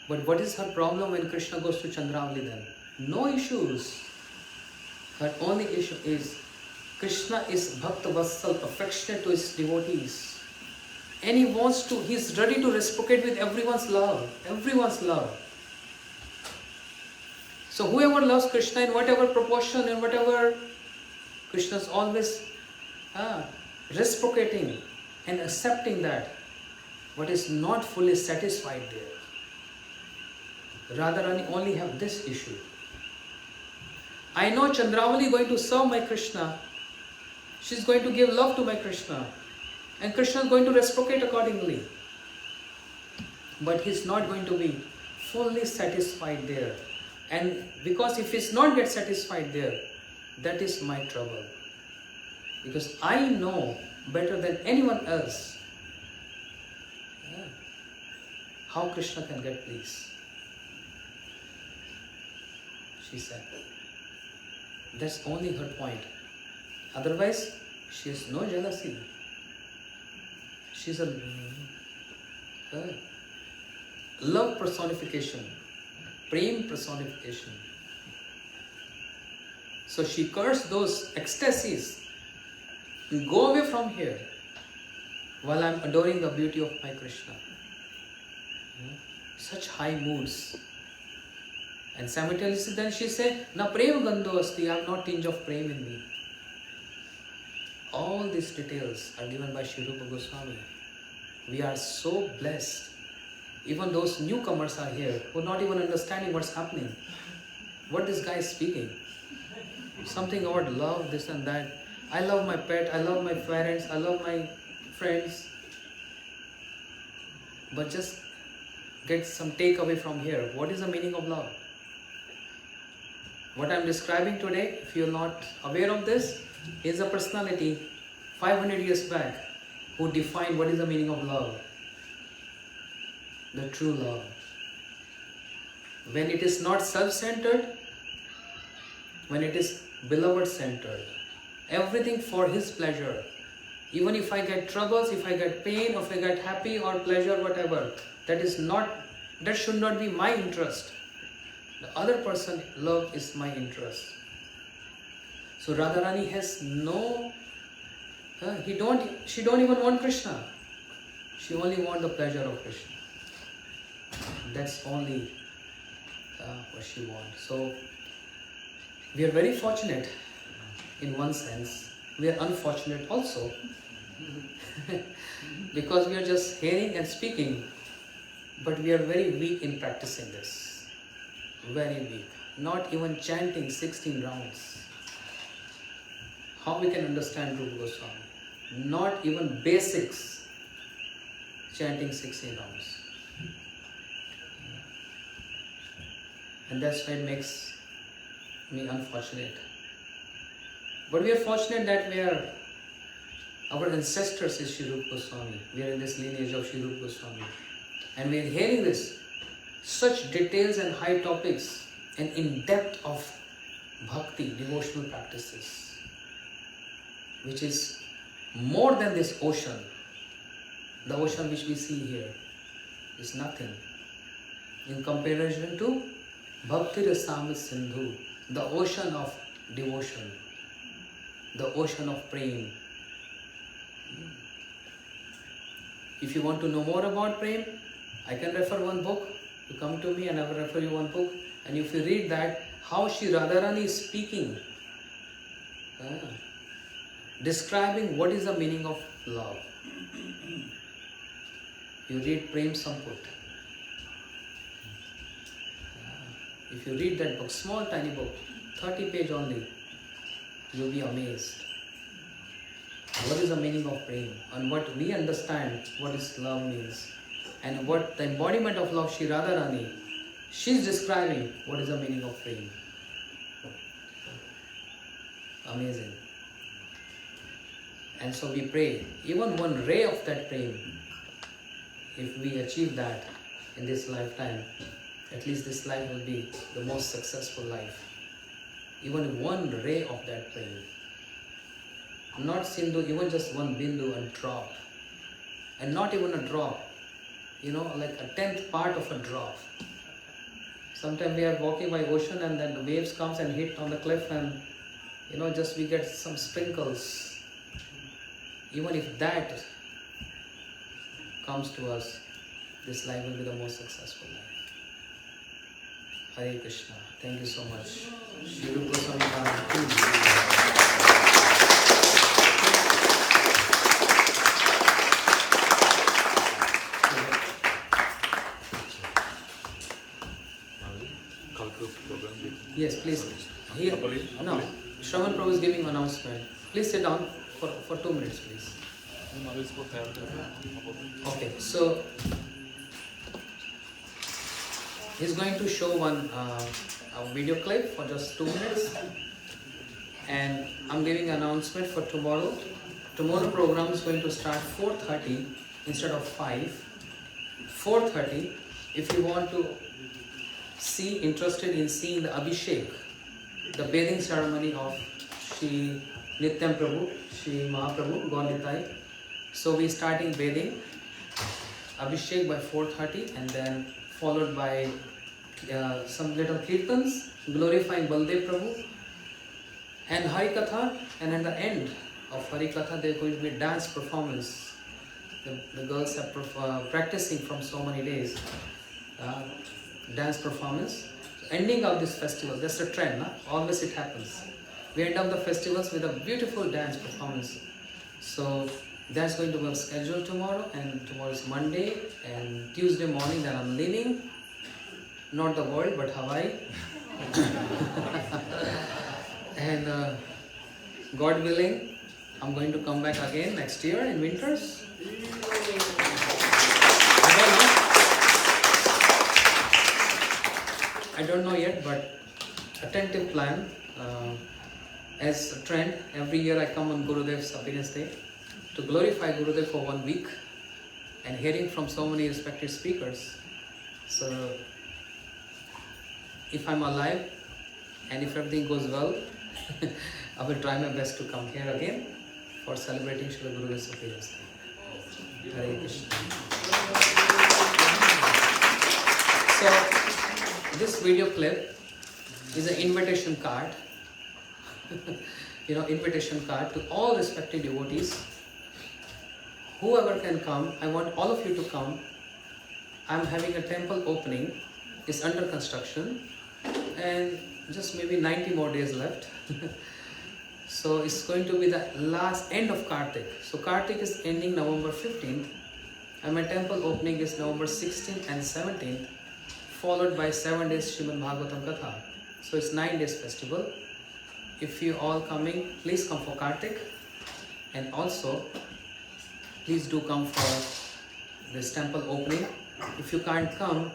But what is her problem when Krishna goes to Chandravali then? No issues. Her only issue is Krishna is Bhakta Vatsal, affectionate to his devotees. And he's ready to reciprocate with everyone's love. Everyone's love. So whoever loves Krishna in whatever proportion and whatever, Krishna is always reciprocating and accepting that, but is not fully satisfied there. Radharani only have this issue. I know Chandravali going to serve my Krishna. She's going to give love to my Krishna. And Krishna is going to reciprocate accordingly. But he's not going to be fully satisfied there. And because if he's not get satisfied there, that is my trouble. Because I know better than anyone else how Krishna can get peace. She said. That's only her point. Otherwise, she has no jealousy. She's a love personification. Prem personification. So she cursed those ecstasies. Go away from here while I'm adoring the beauty of my Krishna. Such high moods. And simultaneously then she said, Na prem gandho asti, I have no tinge of prem in me. All these details are given by Sri Rupa Goswami. We are so blessed. Even those newcomers are here who are not even understanding what's happening. What this guy is speaking. something about love, this and that. I love my pet, I love my parents, I love my friends. But just get some takeaway from here. What is the meaning of love? What I am describing today, if you are not aware of this, is a personality 500 years back who defined what is the meaning of love. The true love. When it is not self-centered, when it is beloved-centered, everything for his pleasure. Even if I get troubles, if I get pain, or if I get happy or pleasure, whatever, that should not be my interest. The other person love is my interest. So Radharani has no, she don't even want Krishna. She only wants the pleasure of Krishna. That's only what she wants. So we are very fortunate in one sense. We are unfortunate also because we are just hearing and speaking, but we are very weak in practicing this. Very weak. Not even chanting 16 rounds. How we can understand Rupa Goswami? Not even basics chanting 16 rounds. And that's why it makes me unfortunate. But we are fortunate that our ancestors is Sri Rupa Goswami. We are in this lineage of Sri Rupa Goswami. And we are hearing this, such details and high topics and in depth of bhakti, devotional practices, which is more than this ocean. The ocean which we see here is nothing in comparison to Bhakti Rasamrita Sindhu, the ocean of devotion, the ocean of prem. If you want to know more about prem, I can refer one book. You come to me and I will refer you one book. And if you read that, how Shri Radharani is speaking, describing what is the meaning of love. You read Prem Samput. If you read that book, small tiny book, 30 page only, you'll be amazed. What is the meaning of prem and what we understand what is love means and what the embodiment of love Shri Radharani, she's describing what is the meaning of prem. Amazing. And so we pray, even one ray of that prem, if we achieve that in this lifetime, at least this life will be the most successful life. Even one ray of that prem. Not Sindhu, even just one bindu, a drop. And not even a drop, like a 10th part of a drop. Sometimes we are walking by ocean and then the waves comes and hit on the cliff and just we get some sprinkles. Even if that comes to us, this life will be the most successful life. Hare Krishna. Thank you so much. Shri Rupa Goswami Maharaj. Yes, please. Here, no, Shravan Prabhu is giving announcement. Please sit down for 2 minutes, please. Okay, so he's going to show one a video clip for just 2 minutes, and I'm giving an announcement for tomorrow. Tomorrow program is going to start 4:30 instead of 5. 4:30. If you want to interested in seeing the Abhishek, the bathing ceremony of Shri Nityam Prabhu, Shri Mahaprabhu, Gaunitai. So we starting bathing, Abhishek by 4:30, and then followed by some little kirtans, glorifying Baldev Prabhu, and Hari Katha, and at the end of Hari Katha there is going to be dance performance. The girls are practicing from so many days. Dance performance. So ending of this festival, that's a trend, always it happens. We end up the festivals with a beautiful dance performance. So that's going to be scheduled tomorrow, and tomorrow is Monday, and Tuesday morning then I'm leaving, not the world but Hawaii. And God willing, I'm going to come back again next year in winters. I don't know yet, but attentive plan. As a trend, every year I come on Gurudev's appearance day to glorify Gurudev for 1 week and hearing from so many respected speakers. So, if I'm alive and if everything goes well, I will try my best to come here again for celebrating Srila Gurudev's appearance day. Hare Krishna. So, this video clip is an invitation card. Invitation card to all respected devotees. Whoever can come, I want all of you to come. I'm having a temple opening. It's under construction and just maybe 90 more days left. So it's going to be the last end of Kartik. So Kartik is ending November 15th and my temple opening is November 16th and 17th, followed by 7 days Srimad Bhagavatam Katha. So it's 9 days festival. If you all coming, please come for Kartik, and also please do come for this temple opening. If you can't come,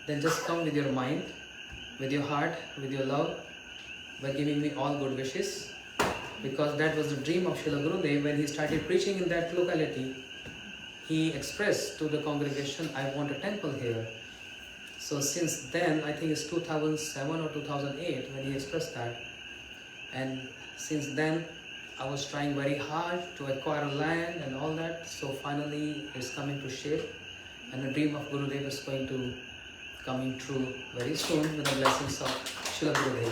then just come with your mind, with your heart, with your love, by giving me all good wishes, because that was the dream of Srila Gurudev. When he started preaching in that locality, he expressed to the congregation, I want a temple here. So since then, I think it's 2007 or 2008 when he expressed that. And since then, I was trying very hard to acquire land and all that. So finally, it's coming to shape. And the dream of Gurudev is going to coming true very soon with the blessings of Srila Gurudev.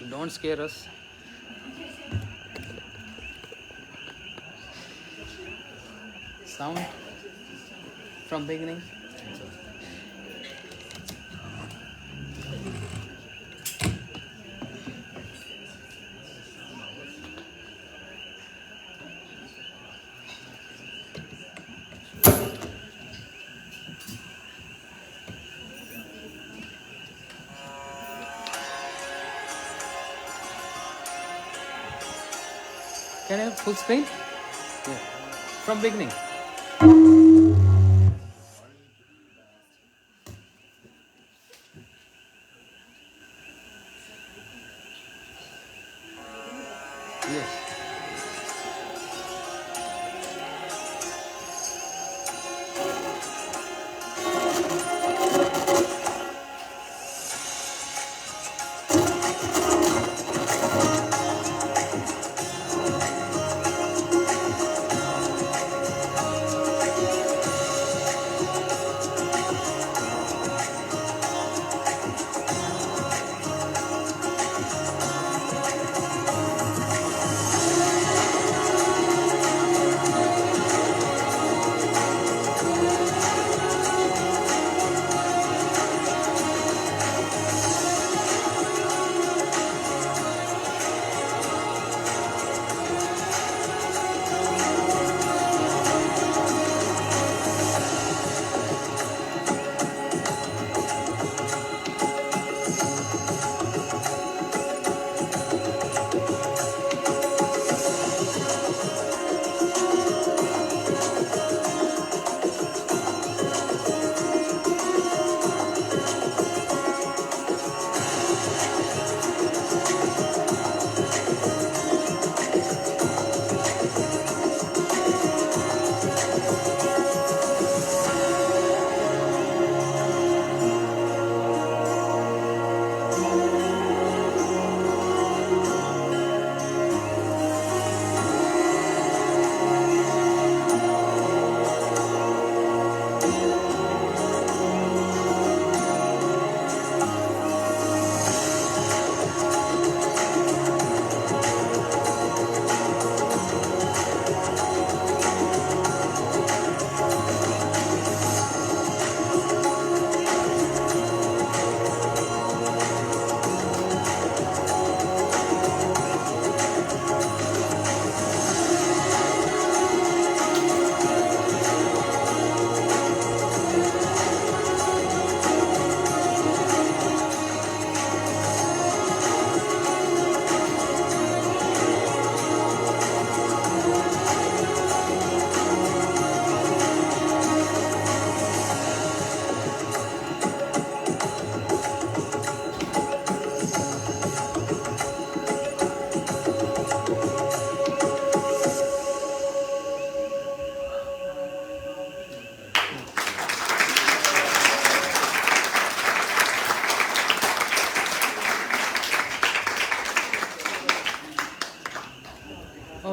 Don't scare us. Sound from beginning. Can I have full screen? Yeah. From beginning. Yes.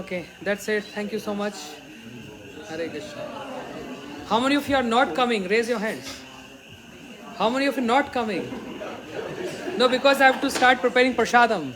Okay, that's it. Thank you so much. Hare Krishna. How many of you are not coming? Raise your hands. How many of you not coming? No, because I have to start preparing prasadam.